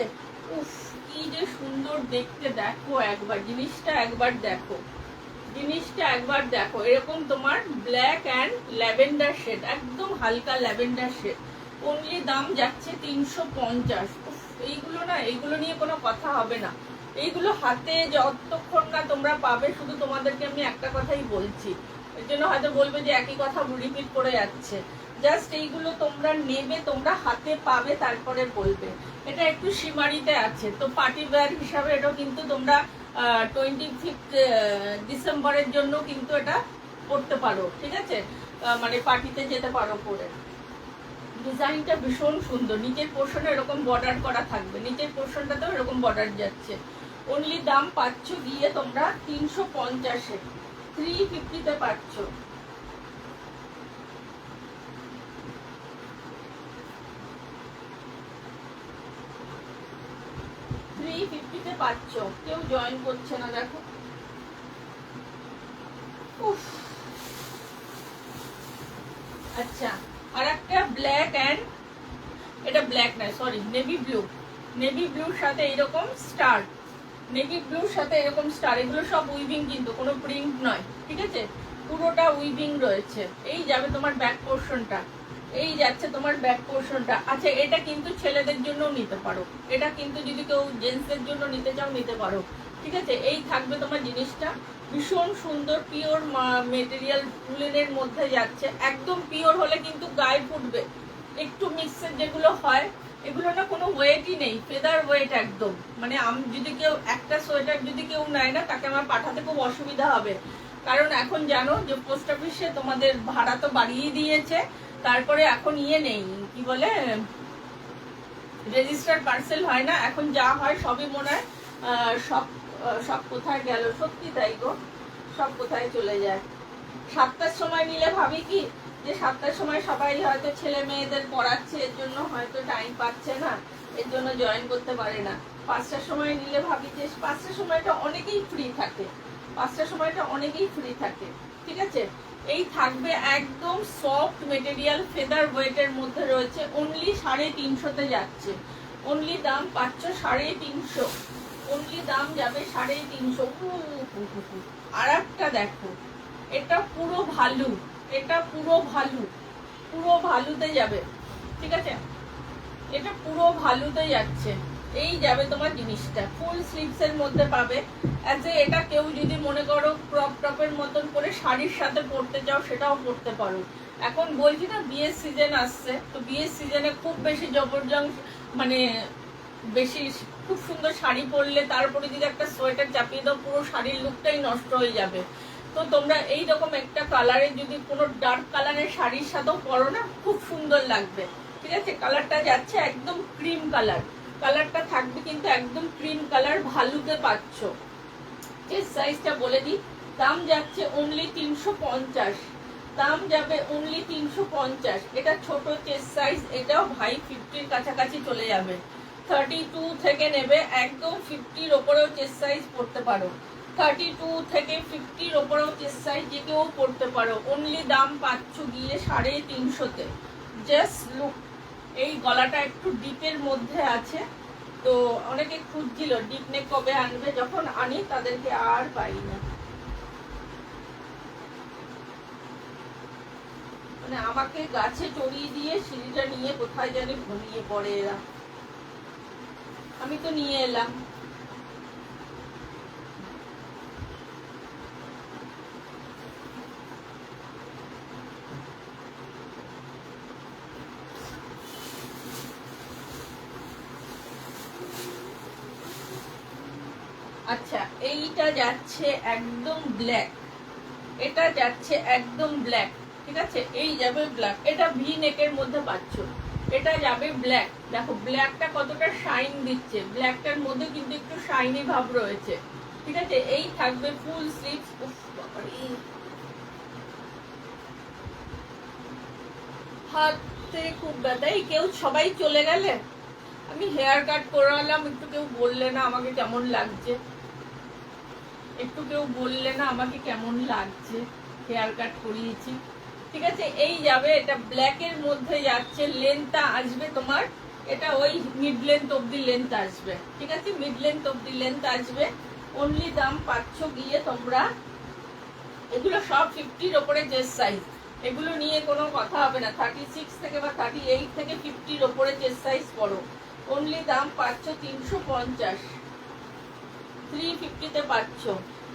A: উফ কি যে সুন্দর দেখতে, দেখো একবার জিনিসটা, একবার দেখো জিনিসটা, একবার দেখো। এরকম তোমার ব্ল্যাক অ্যান্ড ল্যাভেন্ডার শেড, একদম হালকা ল্যাভেন্ডার শেড, অনলি দাম যাচ্ছে 350। এইগুলো না, এইগুলো নিয়ে কোনো কথা হবে না, এইগুলো হাতে যতক্ষণ না তোমরা পাবে, শুধু তোমাদেরকে আমি একটা কথাই বলছি, এর জন্য হয়তো বলবে যে একই কথা রিপিট করে যাচ্ছে, জাস্ট এইগুলো তোমরা নেবে, তোমরা হাতে পাবে, তারপরে বলবে। এটা একটু সীমারিতে আছে, তো পার্টি ওয়্যার হিসাবে এটাও কিন্তু তোমরা 25 ডিসেম্বরের জন্য কিন্তু এটা পড়তে পারো, ঠিক আছে, মানে পার্টিতে যেতে পারো পরে। ডিজাইনটা ভীষণ সুন্দর, নিচের পোর্শনে এরকম বর্ডার করা থাকবে, নিচের পোর্শনটাতেও এরকম বর্ডার যাচ্ছে। অনলি দাম পাচ্ছ গিয়ে তোমরা 350-এ, 350-তে পাচ্ছ। পাচ্ছ, কেউ জয়েন করছে না, দেখো। আচ্ছা আর একটা ব্ল্যাক অ্যান্ড, এটা ব্ল্যাক নয় সরি, নেভি ব্লু, নেভি ব্লুর সাথে এরকম স্টার, নেভি ব্লুর সাথে এরকম স্টার, এগুলো সব উইভিং কিন্তু কোনো প্রিন্ট নয়, ঠিক আছে, পুরোটা উইভিং রয়েছে। এই যাবে তোমার ব্যাক পোর্শনটা, এই যাচ্ছে তোমার ব্যাক পোর্শনটা। আচ্ছা, এটা কিন্তু ছেলেদের জন্যও নিতে পারো, এটা কিন্তু যদি কেউ জেন্টসদের জন্য নিতে চাও নিতে পারো, ঠিক আছে। এই থাকবে তোমার জিনিসটা, ভীষণ সুন্দর পিওর মেটেরিয়াল উলেনের মধ্যে যাচ্ছে, একদম পিওর হলে কিন্তু গায়ে ফুটবে। একটু মিক্সের যেগুলো হয় এগুলো না কোনো ওয়েটই নেই, ফেদার ওয়েট একদম। মানে আমি যদি কেউ একটা সোয়েটার যদি কেউ নেয় না, তাকে আমার পাঠাতে খুব অসুবিধা হবে, কারণ এখন জানো যে পোস্ট অফিসে তোমাদের ভাড়া তো বাড়িয়ে দিয়েছে, তারপরে এখন ইয়ে নেই, কি বলে, রেজিস্টার্ড পার্সেল হয় না এখন, যা হয় সবই মনে হয় সব সব কোথায় গেল, সত্যি তাই গো, সব কোথায় চলে যায়। 7টার সময় নিলে ভাবি কি যে 7টার সময় সবাই হয়তো ছেলে মেয়েদের পড়াচ্ছে, এর জন্য হয়তো টাইম পাচ্ছে না, এর জন্য জয়েন করতে পারে না। 5টার সময় নিলে ভাবি যে 5টার সময়টা অনেকেই ফ্রি থাকে, 5টার সময়টা অনেকেই ফ্রি থাকে, ঠিক আছে। এই থাকবে একদম সফট মেটেরিয়াল, ফেদার ওয়েটের মধ্যে রয়েছে, অনলি 350-তে যাচ্ছে, অনলি দাম পাচ্ছ 350, অনলি দাম যাবে 350। আর একটা দেখো, এটা পুরো ভালু, এটা পুরো ভালু, পুরো ভালুতে যাবে, ঠিক আছে, এটা পুরো ভালুতে যাচ্ছে। এই যাবে তোমার জিনিসটা, ফুল স্লিভস এর মধ্যে পাবে। এটা কেউ যদি মনে করো ক্রপ টপের মতন করে শাড়ির সাথে পরতে চাও, সেটাও পরতে পারো। এখন বলছি না বিয়ের সিজন আসছে, তো বিয়ের সিজনে খুব বেশি জবরদং, মানে বেশি খুব সুন্দর শাড়ি পরলে তারপরে যদি একটা সোয়েটার চাপিয়ে দাও, পুরো শাড়ির লুকটাই নষ্ট হয়ে যাবে। তো তোমরা এই রকম একটা কালারের যদি কোনো ডার্ক কালারের শাড়ির সাথেও পরো না, খুব সুন্দর লাগবে, ঠিক আছে। কালারটা যাচ্ছে একদম ক্রিম কালার, কালারটা থাকবে কিন্তু একদম ক্রিম কালার, ভালুতে পাচ্ছ। চেস্ট সাইজটা বলে দিই, দাম যাচ্ছে অনলি 350, দাম যাবে অনলি 350। এটা ছোট চেস্ট সাইজ, এটাও ভাই 50-র কাছাকাছি চলে যাবে। 32 থেকে নেবে, একদম 50-র ওপরেও চেস্ট সাইজ পড়তে পারো, 32 থেকে 50-র ওপরেও চেস্ট সাইজ যে কেউ পড়তে পারো। অনলি দাম পাচ্ছ গিয়ে 350-তে। জাস্ট লুক, এই গলাটা একটু ডিপের মধ্যে আছে, তো অনেকে খুঁজছিল ডিপ নেক কবে আনবে, যখন আনি তাদেরকে আর পাই না, মানে আমাকে গাছে চড়িয়ে দিয়ে সিঁড়িটা নিয়ে কোথায় জানি ঘুমিয়ে পড়ে এরা, আমি তো নিয়ে এলাম। আচ্ছা, এইটা যাচ্ছে একদম ব্ল্যাক, এটা যাচ্ছে একদম ব্ল্যাক, ঠিক আছে, এই যাবে ব্ল্যাক, এটা ভি নেকের মধ্যে পাচ্ছ, এটা যাবে ব্ল্যাক। দেখো ব্ল্যাকটা কতটা শাইন দিচ্ছে, ব্ল্যাকটার মধ্যে কিন্তু একটু শাইনি ভাব রয়েছে, ঠিক আছে। এই থাকবে ফুল স্লিভস, হাতে খুব ব্যথা। এই কেউ সবাই চলে গেলে, আমি হেয়ার কাট করালাম, একটু কেউ বললে না আমাকে কেমন লাগছে, একটু কেউ বললে না আমাকে কেমন লাগছে, হেয়ার কাট করিয়েছি, ঠিক আছে। এই যাবে, এটা ব্ল্যাক এর মধ্যে যাচ্ছে, লেন্থটা আসবে তোমার, এটা ওই মিড লেন্থ অব্দি লেন্থ আসবে, ঠিক আছে, মিড লেন্থ অব্দি লেন্থ আসবে। অনলি দাম পাচ্ছ গিয়ে তোমরা, এগুলো সব 50-র ওপরে চেস্ট সাইজ, এগুলো নিয়ে কোনো কথা হবে না, 36 থেকে বা 38 থেকে 50-র ওপরে চেস্ট সাইজ পড়ো। অনলি দাম পাচ্ছ 350, 350-তে পাচ্ছ।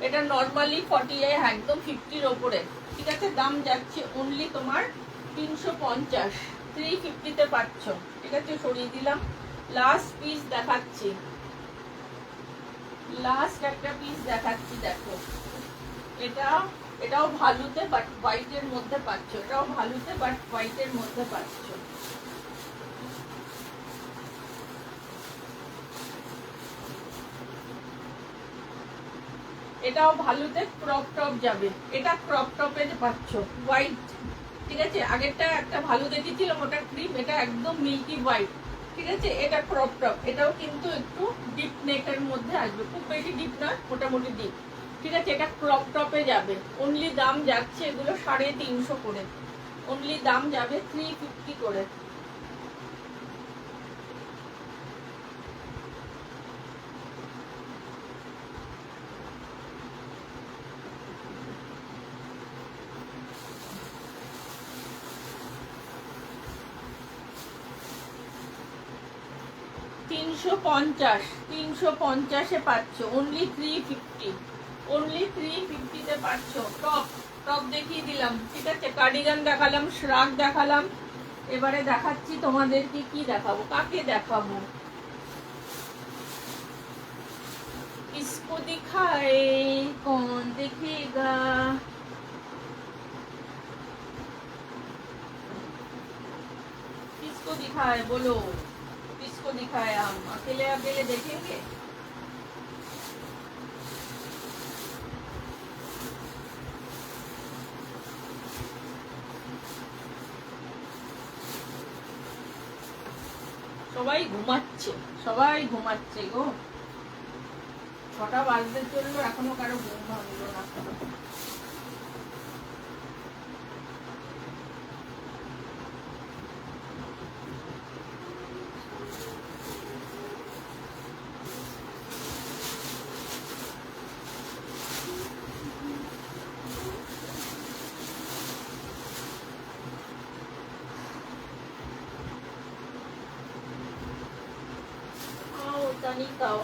A: এটা নর্মালি 40, একদম 50-র ওপরে, ঠিক আছে। দাম যাচ্ছে অনলি তোমার 350, 350-তে পাচ্ছ, ঠিক আছে। সরিয়ে দিলাম, লাস্ট পিস দেখাচ্ছি, লাস্ট একটা পিস দেখাচ্ছি, দেখো এটাও ভালুতে বাট হোয়াইটের মধ্যে পাচ্ছ, এটাও ভালুতে বাট হোয়াইটের মধ্যে পাচ্ছ। এটাও ভালুতে ক্রপ টপ যাবে, এটা ক্রপ টপে পাচ্ছ হোয়াইট, ঠিক আছে। আগেরটা একটা ভালো দেখেছিলাম ওটা ক্রিম, এটা একদম মিল্কি হোয়াইট, ঠিক আছে। এটা ক্রপ টপ, এটাও কিন্তু একটু ডিপ নেকের মধ্যে আসবে, খুব বেশি ডিপ না, মোটামুটি ডিপ, ঠিক আছে। এটা ক্রপ টপে যাবে, অনলি দাম যাচ্ছে এগুলো 350 করে, অনলি দাম যাবে 350 করে। 350, 350-এ পাচ্ছ, অনলি 350, অনলি 350-তে পাচ্ছ। টপ টপ দেখিয়ে দিলাম, ঠিক আছে। কার্ডিগান দেখালাম, শ্রাগ দেখালাম, এবারে দেখাচ্ছি তোমাদেরকে কি দেখাবো, কাকে দেখাবো। इसको दिखाए कौन देखेगा, किसको दिखाए बोलो, किसको दिखाए, हम अकेले अकेले देखेंगे। সবাই ঘুমাচ্ছে, সবাই ঘুমাচ্ছে গো, 6টা বাজতে চললো, এখনো কারো ঘুম ভাঙলো না।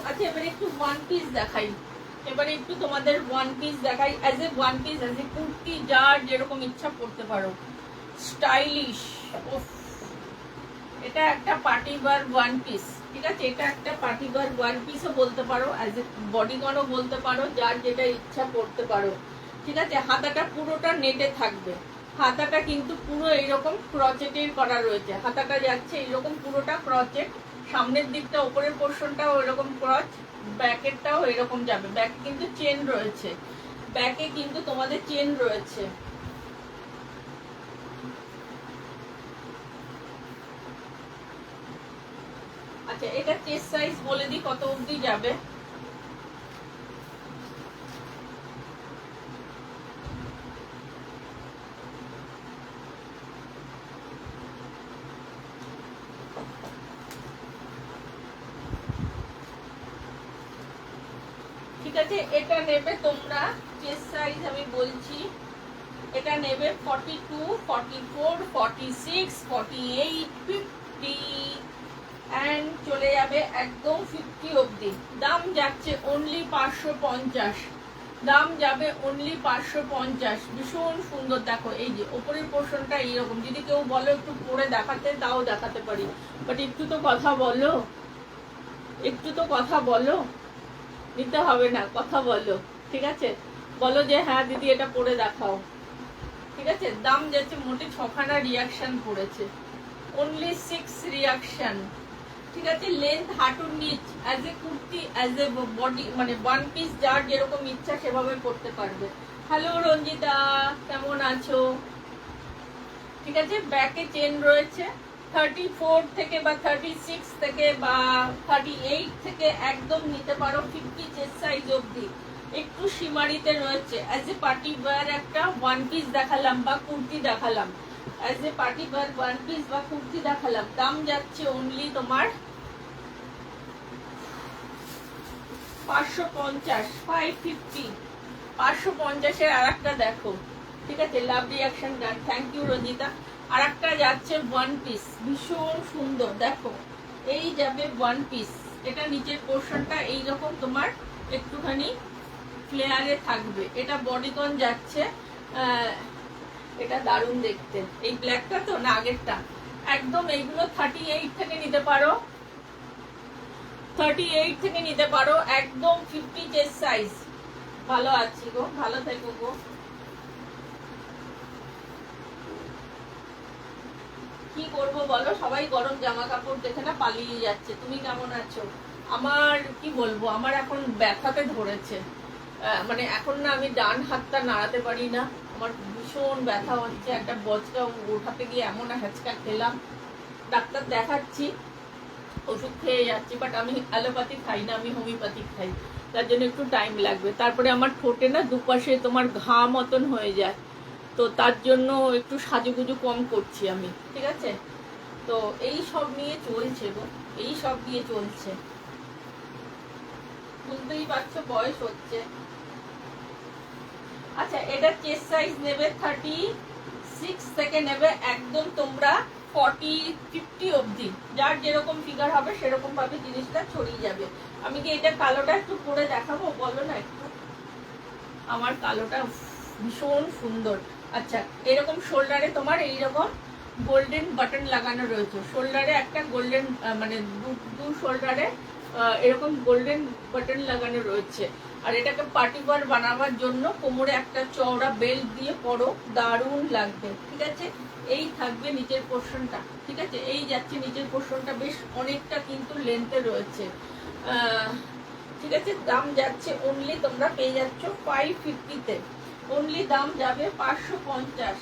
A: আচ্ছা, এবারে একটু ওয়ান পিস দেখাই, এবারে একটু তোমাদের ওয়ান পিস দেখাই। As a one piece, as a kurti, যার যেরকম ইচ্ছা পড়তে পারো, স্টাইলিশ। এটা একটা পার্টি ওয়্যার ওয়ান পিস, ঠিক আছে। এটা একটা পার্টি ওয়্যার ওয়ান পিসও বলতে পারো, অ্যাজ এ বডিকনও বলতে পারো, যার যেটা ইচ্ছা পড়তে পারো, ঠিক আছে। হাতাটা পুরোটা নেটে থাকবে, হাতাটা কিন্তু পুরো এইরকম ক্রচেটের করা রয়েছে, হাতাটা যাচ্ছে এইরকম পুরোটা ক্রচেট, সামনের দিকটা উপরের পোর্শনটাও এরকম ক্রচ, ব্যাকেরটাও এরকম যাবে। ব্যাকে কিন্তু চেন রয়েছে, ব্যাকে কিন্তু তোমাদের চেন রয়েছে। আচ্ছা, এটা চেস্ট সাইজ বলে দিই কত অবধি যাবে। ঠিক আছে, এটা নেবে তোমরা, চেস্ট সাইজ আমি বলছি, এটা নেবে 42, 44, 46, 48, 50 এন্ড চলে যাবে একদম 50 অবধি। দাম যাচ্ছে অনলি 550, দাম যাবে অনলি 550। ভীষণ সুন্দর, দেখো এই যে ওপরের পোর্শনটা এইরকম। যদি কেউ বলো একটু পরে দেখাতে, তাও দেখাতে পারি, বাট একটু তো কথা বলো, একটু তো কথা বলো, নিতে হবে না, কথা বলো, ঠিক আছে। বলো যে হ্যাঁ দিদি এটা পরে দেখাও, ঠিক আছে। দাম যাচ্ছে মোটে 6খানা রিয়াকশন পড়েছে, অনলি 6 রিয়াকশন, ঠিক আছে। লেন্থ হাঁটুর নিচ, as a kurti, as a body, মানে ওয়ান পিস, যার যেরকম ইচ্ছা সেভাবে পড়তে পারবে। হ্যালো রঞ্জিতা, কেমন আছো? ঠিক আছে, ব্যাকে চেন রয়েছে, 34 থেকে বা 36 থেকে বা 38 থেকে একদম নিতে পারো, 50 চেস্ট সাইজ অবধি। একটু সীমারিতে রয়েছে, অ্যাজ এ পার্টি ওয়্যার একটা ওয়ান পিস দেখালাম বা কুর্তি দেখালাম, as a party wear one piece বা কুর্তি দেখালাম। দাম যাচ্ছে অনলি তোমার 550, 550, 550-এর আর একটা দেখো, ঠিক আছে। Love reaction done, thank you Ranjita. আর একটা যাচ্ছে ওয়ান পিস, ভীষণ সুন্দর, দেখো এই যাবে ওয়ান পিস। এটা নিচের পোর্শনটা এইরকম তোমার একটুখানি ফ্লেয়ারে থাকবে, এটা বডিকন যাচ্ছে। এটা দারুণ দেখতে, এই ব্ল্যাকটা তো না আগেরটা, একদম এইগুলো 38 থেকে নিতে পারো, 38 থেকে নিতে পারো, একদম 50 চেস্ট সাইজ। ভালো আছি গো, ভালো থেকো গো। কি করবো বলো, সবাই গরম জামা কাপড় দেখে না পালিয়ে যাচ্ছে। তুমি কেমন আছো? আমার কি বলবো, আমার এখন ব্যথাতে ধরেছে, মানে এখন না আমি ডান হাতটা নাড়াতে পারি না, আমার ভীষণ ব্যথা হচ্ছে। একটা বচকা ওঠাতে গিয়ে এমন হ্যাচকা খেলাম, ডাক্তার দেখাচ্ছি, ওষুধ খেয়ে যাচ্ছি, বাট আমি অ্যালোপ্যাথি খাই না, আমি হোমিওপ্যাথি খাই, তার জন্য একটু টাইম লাগবে। তারপরে আমার ঠোঁটে না দুপাশে তোমার ঘা মতন হয়ে যায়, তো তার জন্য একটু সাজুগুজু কম করছি আমি, ঠিক আছে। তো এই সব নিয়ে চলছে গো, এই সব নিয়ে চলছে, বুঝতেই পারছো বয়স হচ্ছে। আচ্ছা, এটা চেস্ট সাইজ নেবে 36 থেকে নেবে একদম তোমরা 40-50 অবধি, যার যেরকম ফিগার হবে সেরকম ভাবে জিনিসটা ছড়িয়ে যাবে। আমি কি এটা কালোটা একটু পরে দেখাবো, বলো না একটু? আমার কালোটা ভীষণ সুন্দর। আচ্ছা, এরকম শোল্ডারে তোমার এইরকম গোল্ডেন বাটন লাগানো রয়েছে, শোল্ডারে একটা গোল্ডেন মানে দু শোল্ডারে এরকম গোল্ডেন বাটন লাগানো রয়েছে। আর এটাকে পার্টি ওয়্যার বানাবার জন্য কোমরে একটা চওড়া বেল্ট দিয়ে পরো, দারুণ লাগবে। ঠিক আছে, এই থাকবে নিচের পোর্শনটা। ঠিক আছে, এই যাচ্ছে নিচের পোর্শনটা, বেশ অনেকটা কিন্তু লেন্থে রয়েছে। ঠিক আছে, দাম যাচ্ছে অনলি, তোমরা পেয়ে যাচ্ছ 550-তে। অনলি দাম যাবে 550।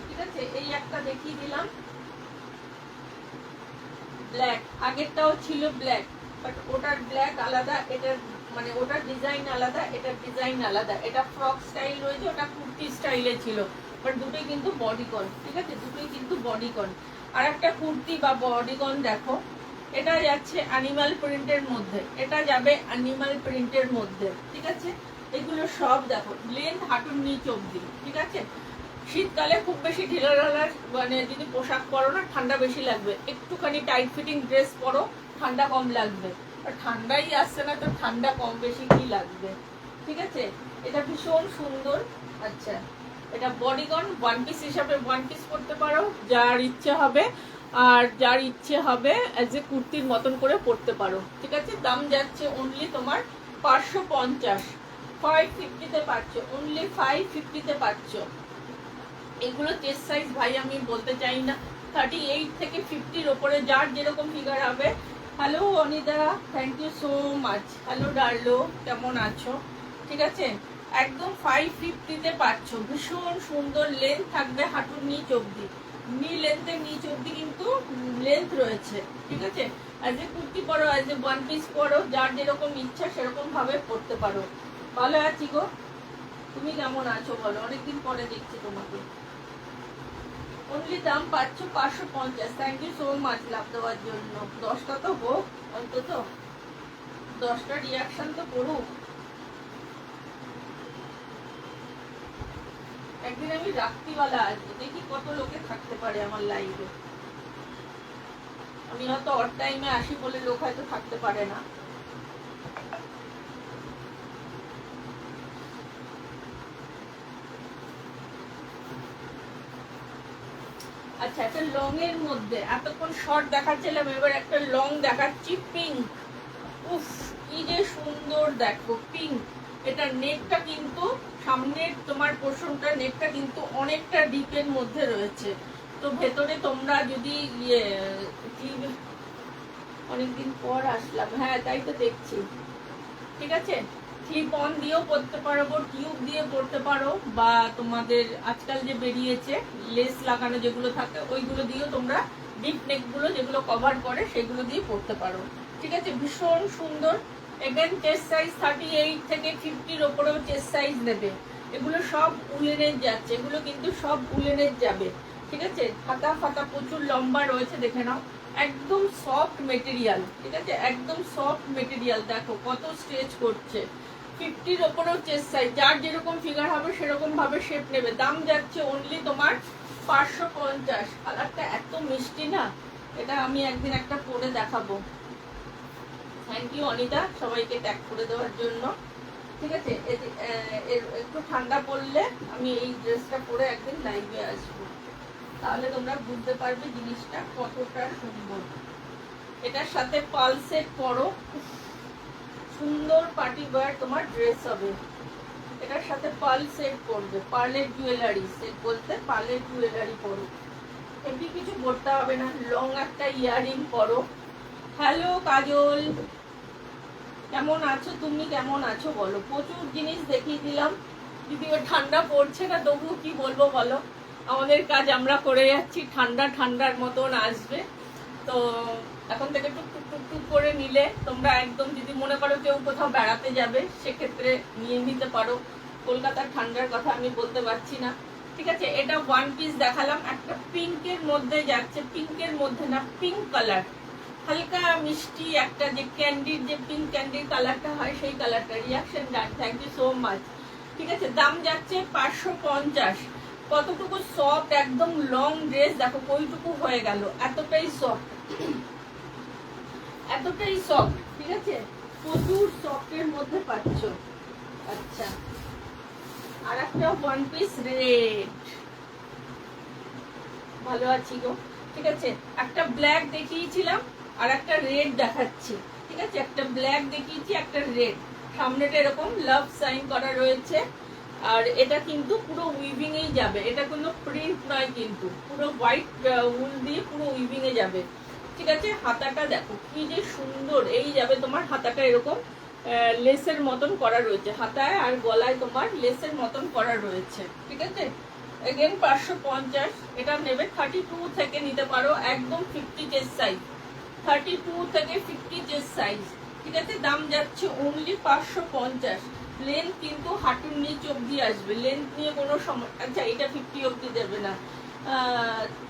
A: ঠিক আছে, এই একটা দেখিয়ে দিলাম ব্ল্যাক, আগেরটাও ছিল ব্ল্যাক, বাট ওটার ব্ল্যাক আলাদা, এটার মানে ওটার ডিজাইন আলাদা, এটার ডিজাইন আলাদা। এটা ফ্রক স্টাইল রয়েছে, ওটা কুর্তি স্টাইলে ছিল, বাট দুটোই কিন্তু বডিকন। ঠিক আছে, দুটোই কিন্তু বডিকন। আর একটা কুর্তি বা বডিকন দেখো, এটা যাচ্ছে অ্যানিমাল প্রিন্টের মধ্যে, এটা যাবে অ্যানিমাল প্রিন্টের মধ্যে। ঠিক আছে, এগুলো সব দেখো লেন্থ হাঁটুর নিচ অব্দি। ঠিক আছে, শীতকালে খুব বেশি ঢিলা ঢালা মানে যদি পোশাক পরো না, ঠান্ডা বেশি লাগবে, একটুখানি টাইট ফিটিং ড্রেস পরো, ঠান্ডা কম লাগবে। আর ঠান্ডাই আসছে না, তো ঠান্ডা কম বেশি কি লাগবে। ঠিক আছে, এটা ভীষণ সুন্দর। আচ্ছা, এটা বডিগন ওয়ান পিস হিসাবে ওয়ান পিস করতে পারো, যার ইচ্ছে হবে, আর যার ইচ্ছে হবে এজ এ কুর্তির মতন করে পরতে পারো। ঠিক আছে, দাম যাচ্ছে অনলি তোমার 550, 550-তে পাচ্ছ, অনলি 550-তে পাচ্ছ। এগুলো চেস্ট সাইজ ভাই আমি বলতে চাই না, 38 থেকে 50-র ওপরে যার যেরকম ফিগার হবে। Hello Anida, thank you so much. Hello ডার্লো, কেমন আছো? ঠিক আছে, একদম 550-তে পাচ্ছ, ভীষণ সুন্দর। লেন্থ থাকবে হাঁটুর নিচ অব্দি, নি লেন্থের নিচ অব্দি কিন্তু লেন্থ রয়েছে। ঠিক আছে, অ্যাজ এ কুর্তি পরো, অ্যাজ এ ওয়ান পিস পরো, যার যেরকম ইচ্ছা সেরকম ভাবে পরতে পারো। ভালো আছি গো, তুমি কেমন আছো বলো? অনেকদিন পরে দেখছি তোমাকে। অনলি দাম পাচ্ছ 550। Thank you so much love দেওয়ার জন্য। 10টা তো হোক, অন্তত 10টা রিয়াকশন তো করুক। একদিন আমি রাত্রিবেলা আসবো, দেখি কত লোকে থাকতে পারে আমার লাইভে। আমি হয়তো অড টাইমে আসি বলে লোক হয়তো থাকতে পারে না। আচ্ছা, একটা লং এর মধ্যে, এতক্ষণ শর্ট দেখাচ্ছিলাম, এবার একটা লং দেখাচ্ছি, পিঙ্ক। উফ, কি যে সুন্দর দেখো, পিঙ্ক। এটা নেকটা কিন্তু সামনের তোমার পোর্শনটা, নেকটা কিন্তু অনেকটা ডিপের মধ্যে রয়েছে। তো ভেতরে তোমরা যদি অনেকদিন পর আসলাম, হ্যাঁ তাই তো দেখছি। ঠিক আছে, ক্লিপ অন দিয়েও পরতে পারো, টিউব দিয়ে পরতে পারো, বা তোমাদের আজকাল যে বেরিয়েছে লেস লাগানো যেগুলো থাকে ওইগুলো দিয়েও তোমরা ডিপ নেক গুলো যেগুলো কভার করে সেগুলো দিয়ে পরতে পারো। ঠিক আছে, ভীষণ সুন্দর। এগেন চেস্ট সাইজ 38 থেকে 50-র ওপরেও চেস্ট সাইজ নেবে। এগুলো সব উলেনের যাচ্ছে, এগুলো কিন্তু সব উলেনের যাবে। ঠিক আছে, হাতা ফাতা প্রচুর লম্বা রয়েছে, দেখে নাও, একদম সফট মেটেরিয়াল। ঠিক আছে, একদম সফট মেটেরিয়াল, দেখো কত স্ট্রেচ করছে। 50-র ওপরেও চেস্ট সাইজ, যার যেরকম ফিগার হবে সেরকম ভাবে শেপ নেবে। দাম যাচ্ছে অনলি তোমার 550। কালারটা এত মিষ্টি না, এটা আমি একদিন একটা পরে দেখাবো। থ্যাংক ইউ অনিতা, সবাইকে ট্যাগ করে দেওয়ার জন্য। ঠিক আছে, একটু ঠান্ডা পড়লে আমি এই ড্রেসটা পরে একদিন লাইভে আসবো, তাহলে তোমরা বুঝতে পারবে জিনিসটা কতটা সুন্দর। এটার সাথে পাল সেট পরো, সুন্দর পার্টি ওয়্যার তোমার ড্রেস হবে। এটার সাথে পার্ল সেট পরবে, পার্লের জুয়েলারি সেট বলতে পার্লের জুয়েলারি পরো, এমনি কিছু পরতে হবে না। লং একটা ইয়াররিং পরো। হ্যালো কাজল, কেমন আছো তুমি? কেমন আছো বলো? প্রচুর জিনিস দেখিয়ে দিলাম, যদিও ঠান্ডা পড়ছে না, তবুও কি বলবো বলো, আমাদের কাজ আমরা করে যাচ্ছি। ঠান্ডা ঠান্ডার মতন আসবে, তো এখন থেকে টুকটুক টুকটুক করে নিলে তোমরা একদম, যদি মনে করো কেউ কোথাও বেড়াতে যাবে সেক্ষেত্রে নিয়ে নিতে পারো। কলকাতার ঠান্ডার কথা আমি বলতে পারছি না। ঠিক আছে, এটা ওয়ান পিস দেখালাম, একটা পিঙ্কের মধ্যে যাচ্ছে, পিঙ্কের মধ্যে না, পিঙ্ক কালার, হালকা মিষ্টি একটা যে ক্যান্ডির যে পিঙ্ক ক্যান্ডির কালারটা হয় সেই কালারটা। Reaction done, thank you so much. ঠিক আছে, দাম যাচ্ছে 550। কতটুকু সফট, একদম লং ড্রেস, দেখো কইটুকু হয়ে গেল, এতটাই সফট, এতটাই সফট। ঠিক আছে, প্রচুর সফটের মধ্যে পাচ্ছ। আচ্ছা, আর একটা ওয়ান পিস রেড, ভালো আছি গো। ঠিক আছে, একটা ব্ল্যাক দেখিয়েছিলাম আর একটা রেড দেখাচ্ছি। ঠিক আছে, একটা ব্ল্যাক দেখিয়েছি, একটা রেড। সামনেটা এরকম লাভ সাইন করা রয়েছে, আর এটা কিন্তু পুরো উইভিং এই যাবে, এটা কোনো প্রিন্ট নয়, কিন্তু পুরো হোয়াইট উল দিয়ে পুরো উইভিং এ যাবে। ঠিক আছে, হাতাটা দেখো কি যে সুন্দর, এই যাবে তোমার হাতাটা এরকম লেসের মতন করা রয়েছে, হাতায় আর গলায় তোমার লেসের মতন করা রয়েছে। ঠিক আছে, এগেন 550। এটা নেবে 32 থেকে নিতে পারো, একদম 50 চেস্ট সাইজ, 32 থেকে 50 চেস্ট সাইজ। ঠিক আছে, দাম যাচ্ছে অনলি 550। লেন্থ কিন্তু হাঁটুর নিচ অব্দি আসবে, লেন্থ নিয়ে কোনো সমস্যা। আচ্ছা, এটা 50 অব্দি দেবে না,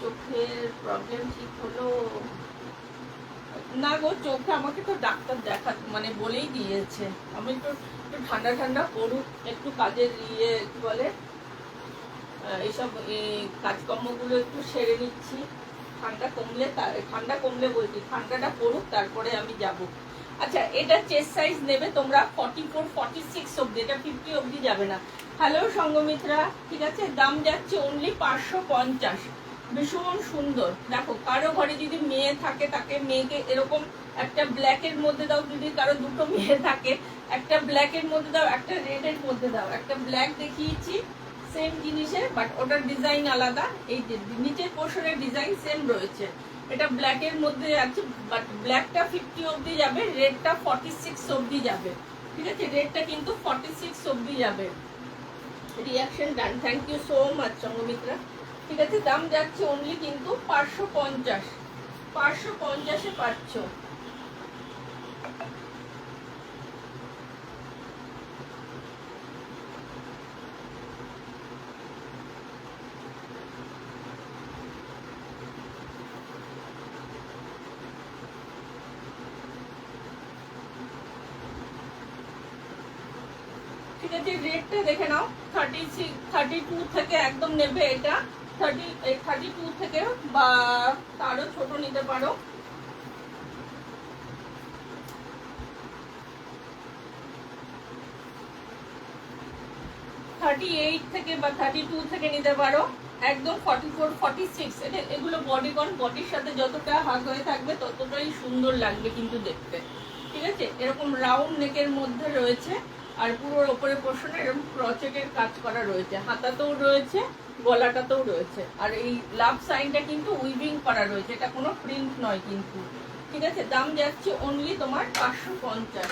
A: চোখের প্রবলেম ঠিক হলো না গো। চোখে আমাকে তো ডাক্তার দেখা মানে বলেই দিয়েছে, আমি একটু ঠান্ডা ঠান্ডা করুক, একটু কাজের ইয়ে বলে এইসব কাজকর্মগুলো একটু সেরে নিচ্ছি। ঠান্ডা কমলে বলছি, ঠান্ডাটা পড়ুক তারপরে আমি যাব। আচ্ছা, এটা চেস্ট সাইজ নেবে তোমরা 44 46 অব্দি, এটা 50 অব্দি যাবে না। হ্যালো সঙ্গমিত্রা, ঠিক আছে, দাম যাচ্ছে অনলি 550। ভীষণ সুন্দর। দেখো, কারো ঘরে যদি মেয়ে থাকে, তাকে মেয়েকে এরকম একটা ব্ল্যাকের মধ্যে দাও, যদি কারো দুটো মেয়ে থাকে একটা ব্ল্যাকের মধ্যে দাও, একটা রেডের মধ্যে দাও। একটা ব্ল্যাক দেখিয়েছি সেম জিনিসের, বাট ওটার ডিজাইন আলাদা, এই যে নিচের পোর্শনের ডিজাইন সেম রয়েছে। এটা ব্ল্যাকের মধ্যে আছে, বাট ব্ল্যাকটা 50 অবধি যাবে, রেডটা 46 অবধি যাবে। ঠিক আছে, রেডটা কিন্তু 46 অবধি যাবে। Reaction done, thank you so much Sanghamitra. ঠিক আছে, দাম যাচ্ছে অনলি কিন্তু 550। 550-এ পাচ্ছ। ঠিক আছে, রেটটা দেখে নাও। 32 থেকে একদম নেবে, এটা 32 থেকে বা তারও ছোট নিতে পারো। 38 থেকে বা 32 থেকে নিতে পারো, একদম 44 46। এগুলো বডিকন, বডির সাথে যতটা হাত হয়ে থাকবে ততটাই সুন্দর লাগবে কিন্তু দেখতে। ঠিক আছে, এরকম রাউন্ড নেকের মধ্যে রয়েছে, আর পুরো ওপরে পোর্শনে এরকম ক্রচেটের কাজ করা রয়েছে, হাতাতেও রয়েছে, গলাটাতেও রয়েছে, আর এই লাভ সাইনটা কিন্তু উইভিং করা রয়েছে, এটা কোনো প্রিন্ট নয় কিন্তু। ঠিক আছে, দাম যাচ্ছে অনলি তোমার 550।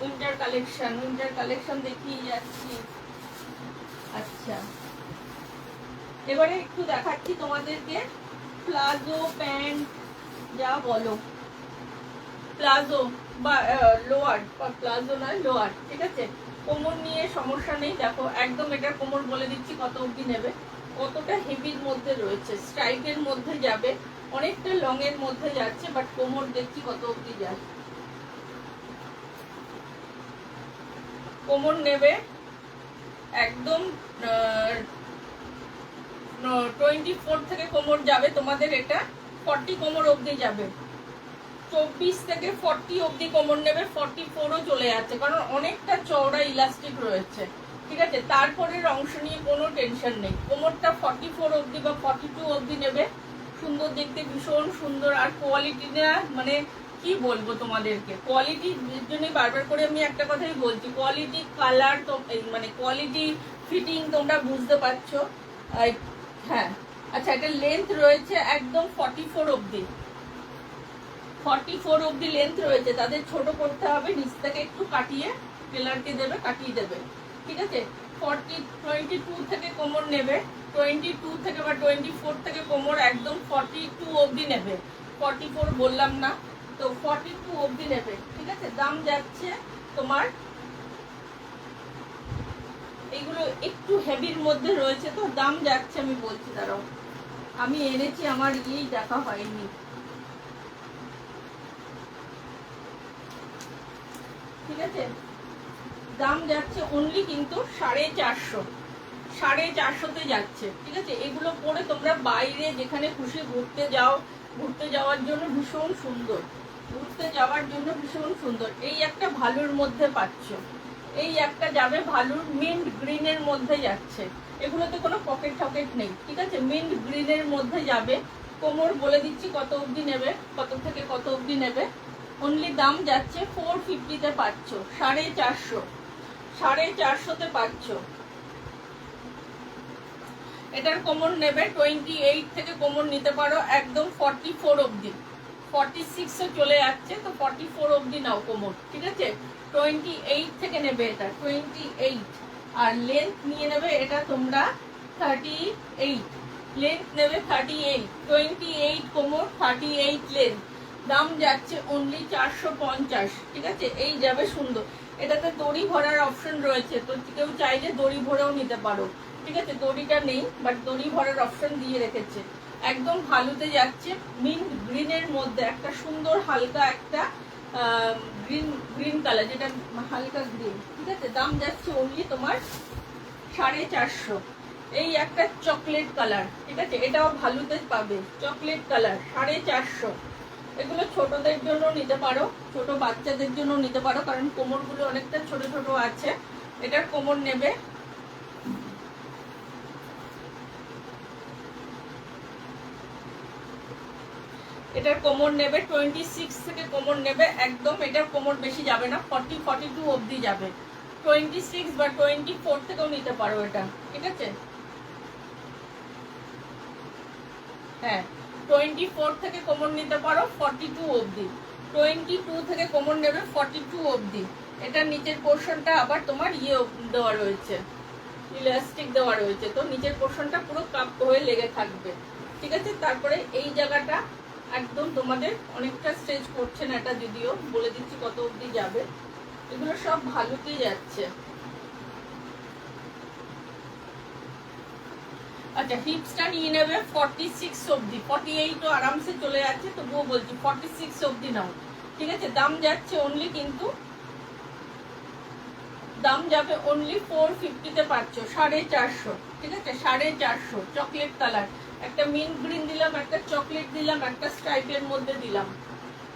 A: উইন্টার কালেকশন দেখিয়ে যাচ্ছি। আচ্ছা, এবারে একটু দেখাচ্ছি তোমাদেরকে প্লাজো প্যান্ট, যা বলো, প্লাজো বা লোয়ার, প্লাজো নয় লোয়ার। ঠিক আছে, কোমর নিয়ে সমস্যা নেই। দেখো, একদম এটা কোমর বলে দিচ্ছি কত অবধি নেবে, কতটা হেভির মধ্যে রয়েছে, স্ট্রাইকের মধ্যে যাবে, অনেকটা লং এর মধ্যে যাচ্ছে, বাট কোমর দেখছি কত অবধি যায়। কোমর নেবে একদম 24 থেকে কোমর যাবে তোমাদের, এটা 40 কোমর অবধি যাবে। 24 থেকে 40 অবধি কোমর নেবে, 44ও চলে যাচ্ছে, কারণ অনেকটা চওড়া ইলাস্টিক রয়েছে। ঠিক আছে, তারপরের অংশ নিয়ে কোনো টেনশন নেই। কোমরটা 44 অবধি বা 42 অবধি নেবে, সুন্দর দেখতে, ভীষণ সুন্দর। আর কোয়ালিটিটা মানে কি বলবো তোমাদেরকে, কোয়ালিটির জন্য বারবার করে আমি একটা কথাই বলছি, কোয়ালিটি, কালার, তো মানে কোয়ালিটি, ফিটিং তোমরা বুঝতে পারছো। হ্যাঁ, আচ্ছা, এটা লেন্থ রয়েছে একদম 44 অবধি, 44 অবধি লেন্থ রয়েছে। তাদের ছোট করতে হবে, নিচ থেকে একটু কাটিয়ে টেলারকে দেবে, কাটিয়ে দেবে। ঠিক আছে, 22 থেকে কোমর নেবে, 22 থেকে বা 24 থেকে কোমর একদম 42 অবধি নেবে, 44 বললাম না তো, 42 অবধি নেবে। ঠিক আছে, দাম যাচ্ছে তোমার এইগুলো একটু হেভির মধ্যে রয়েছে, তো দাম যাচ্ছে, আমি বলছি দাঁড়াও, আমি এনেছি, আমার ইয়েই দেখা হয়নি। ঠিক আছে, দাম যাচ্ছে অনলি কিন্তু 450, 450তে যাচ্ছে। ঠিক আছে, এগুলো পরে তোমরা বাইরে যেখানে খুশি ঘুরতে যাও, ঘুরতে যাওয়ার জন্য ভীষণ সুন্দর, ঘুরতে যাওয়ার জন্য ভীষণ সুন্দর। এই একটা ভালুর মধ্যে পাচ্ছ, এই একটা যাবে ভালুর মিন্ট গ্রিনের মধ্যে যাচ্ছে, এগুলোতে কোনো পকেট টকেট নেই। ঠিক আছে, মিন্ট গ্রিনের মধ্যে যাবে। কোমর বলে দিচ্ছি কত অবধি নেবে, কত থেকে কত অবধি নেবে। অনলি দাম যাচ্ছে 450তে পাচ্ছ, 450, 450তে পাচ্ছ। এটার কোমর নেবে 28 থেকে কোমর নিতে পারো একদম 44 অবধি, 46ও চলে যাচ্ছে, তো 44 অবধি নাও কোমর। ঠিক আছে, 28 থেকে নেবে এটা 28, আর লেন্থ নিয়ে নেবে এটা তোমরা 38, লেন্থ নেবে 38, 28 কোমর, 38 লেন্থ। দাম যাচ্ছে অনলি 450। ঠিক আছে, এই যাবে সুন্দর। এটাতে দড়ি ভরার অপশন রয়েছে, তো কেউ চাইলে দড়ি ভরেও নিতে পারো। ঠিক আছে, দড়িটা নেই, বাট দড়ি ভরার অপশন দিয়ে রেখেছে। একদম ভালুতে যাচ্ছে, মিন্ট গ্রিনের মধ্যে একটা সুন্দর হালকা একটা গ্রিন, গ্রিন কালার, যেটা হালকা গ্রিন। ঠিক আছে, দাম যাচ্ছে অনলি তোমার 450। এই একটা চকলেট কালার, ঠিক আছে, এটাও ভালুতে পাবে, চকলেট কালার, 450। এগুলো ছোটদের জন্য নিতে পারো, ছোট বাচ্চাদের জন্য নিতে পারো, কারণ কোমরগুলো অনেকটা ছোট ছোট আছে। এটার কোমর নেবে এটার কোমর নেবে 26 থেকে কোমর নেবে একদম। এটার কোমর বেশি যাবে না, 40, 42 অবধি যাবে। 26 বা 24 থেকেও নিতে পারো এটা। ঠিক আছে, হ্যাঁ, 24 থেকে কোমর নিতে পারো 42 অবধি, 22 থেকে কোমর নেবে 42 অবধি। এটার নিচের পোর্শনটা আবার তোমার ইয়ে দেওয়া রয়েছে, ইলাস্টিক দেওয়া রয়েছে, তো নিচের পোর্শনটা পুরো কাপ হয়ে লেগে থাকবে। ঠিক আছে, তারপরে এই জায়গাটা একদম তোমাদের অনেকটা স্ট্রেচ করছে না, এটা যদিও বলে দিচ্ছি কত অবধি যাবে। এগুলো সব ভালোতেই যাচ্ছে। আচ্ছা, হিপসটা নিয়ে নেবে 46 অবধি, 48ও আরামসে চলে যাচ্ছে, তবুও বলছি 46 অবধি নাও। ঠিক আছে, দাম যাচ্ছে অনলি কিন্তু দাম যাবে অনলি 450তে পাচ্ছ, 450। ঠিক আছে, 450, চকলেট কালার, একটা মিন্ট গ্রিন দিলাম, একটা চকলেট দিলাম, একটা স্ট্রাইপের মধ্যে দিলাম।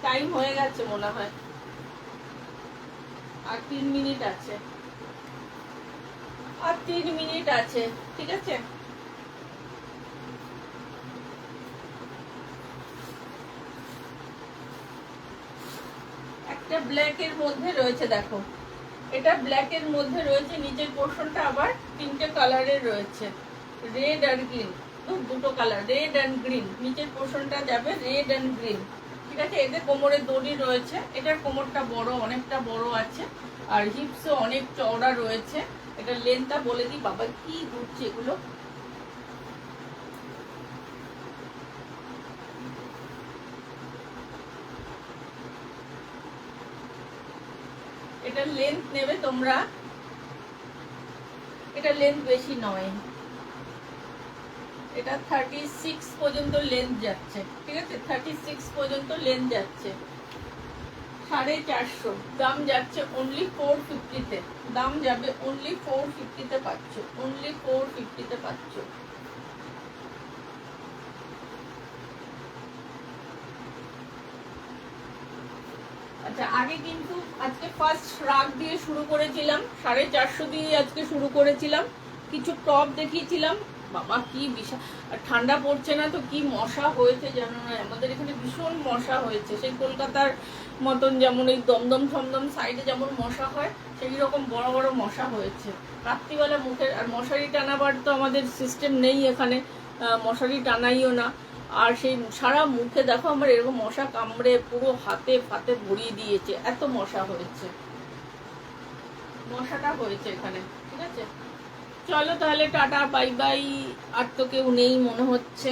A: টাইম হয়ে গেছে মনে হয়, আর 3 মিনিট আছে, আর 3 মিনিট আছে। ঠিক আছে, একটা ব্ল্যাকের মধ্যে রয়েছে, দেখো এটা ব্ল্যাকের মধ্যে রয়েছে, নিচের পোর্শনটা আবার 3টে কালারের রয়েছে, রেড আর গ্রিন, দুটো কালার, রেড অ্যান্ড গ্রিন। নিচের পোর্শনটা যাবে রেড অ্যান্ড গ্রিন। ঠিক আছে, এতে কোমরে দড়ি রয়েছে, এটার কোমরটা বড়, অনেকটা বড় আছে, আর হিপসও অনেক চওড়া রয়েছে। এটা লেন্থটা বলে দিই, বাবা কি ঘুরছে এগুলো। এটা লেন্থ নেবে তোমরা, এটা লেন্থ বেশি নয়, এটা 36 পর্যন্ত লেন্থ যাচ্ছে। ঠিক আছে, 36 পর্যন্ত লেন্থ যাচ্ছে, 450। দাম যাচ্ছে অনলি 450তে, দাম যাবে অনলি 450তে পাচ্ছ, অনলি 450তে পাচ্ছ। আচ্ছা, আগে কিন্তু আজকে ফার্স্ট রাগ দিয়ে শুরু করেছিলাম, 450 দিয়ে আজকে শুরু করেছিলাম, কিছু টপ দেখিয়েছিলাম। বাবা কি বিশাল, আর ঠান্ডা পড়ছে না তো কি মশা হয়েছে জানো না, আমাদের এখানে ভীষণ মশা হয়েছে, সেই কলকাতার মতন যেমন এই দমদম থমদম সাইডে যেমন মশা হয় সেই রকম বড় বড় মশা হয়েছে। রাত্রিবেলা মুখের, আর মশারি টানাবার তো আমাদের সিস্টেম নেই এখানে, মশারি টানাইও না। আর সেই সারা মুখে দেখো আমার এরকম মশা কামড়ে পুরো হাতে ফাতে ভরিয়ে দিয়েছে, এত মশা হয়েছে, মশাটা হয়েছে এখানে। ঠিক আছে, চলো তাহলে টাটা বাই বাই। আর তো কেউ নেই মনে হচ্ছে।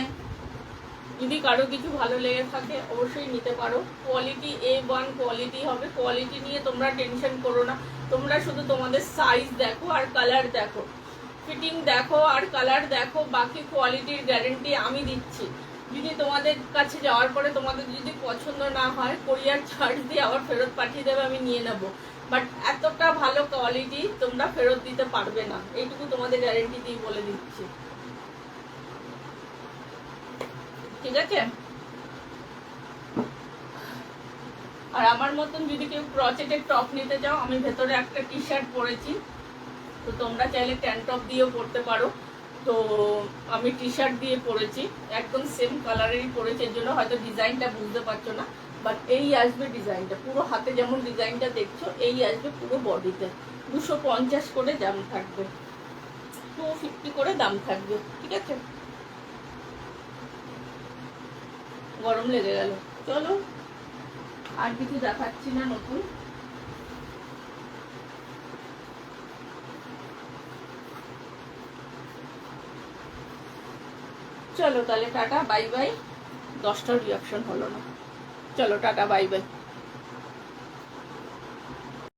A: যদি কারো কিছু ভালো লেগে থাকে অবশ্যই নিতে পারো। কোয়ালিটি A1 কোয়ালিটি হবে, কোয়ালিটি নিয়ে তোমরা টেনশন করো না। তোমরা শুধু তোমাদের সাইজ দেখো আর কালার দেখো, ফিটিং দেখো আর কালার দেখো, বাকি কোয়ালিটির গ্যারেন্টি আমি দিচ্ছি। যদি তোমাদের কাছে যাওয়ার পরে তোমাদের যদি পছন্দ না হয়, কোরিয়ার চার্জ দিয়ে আবার ফেরত পাঠিয়ে দেবে, আমি নিয়ে নেবো। বাট এতটা ভালো কোয়ালিটি তোমরা ফেরত দিতে পারবে না, এইটুকু তোমাদের গ্যারেন্টি দিয়ে বলে দিচ্ছি, ঠিক আছে? আর আমার মতন যদি কেউ ক্রচেটের টপ নিতে চাও, আমি ভেতরে একটা টি শার্ট পরেছি, তো তোমরা চাইলে ট্যান টপ দিয়েও পরতে পারো। তো আমি টি শার্ট দিয়ে পরেছি, একদম সেম কালারেরই পরেছি, এর জন্য হয়তো ডিজাইনটা বুঝতে পারছো না। বাট এই আসবে ডিজাইনটা, পুরো হাতে যেমন ডিজাইনটা দেখছো এই আসবে পুরো বডিতে। 250 করে দাম থাকবে, 250 করে দাম থাকবে, ঠিক আছে? গরম লেগে গেল, চলো আর কিছু দেখাচ্ছি না নতুন। চলো তাহলে টাটা বাই বাই। 10টার রিয়াকশন হলো না, চলো টাটা বাই বাই।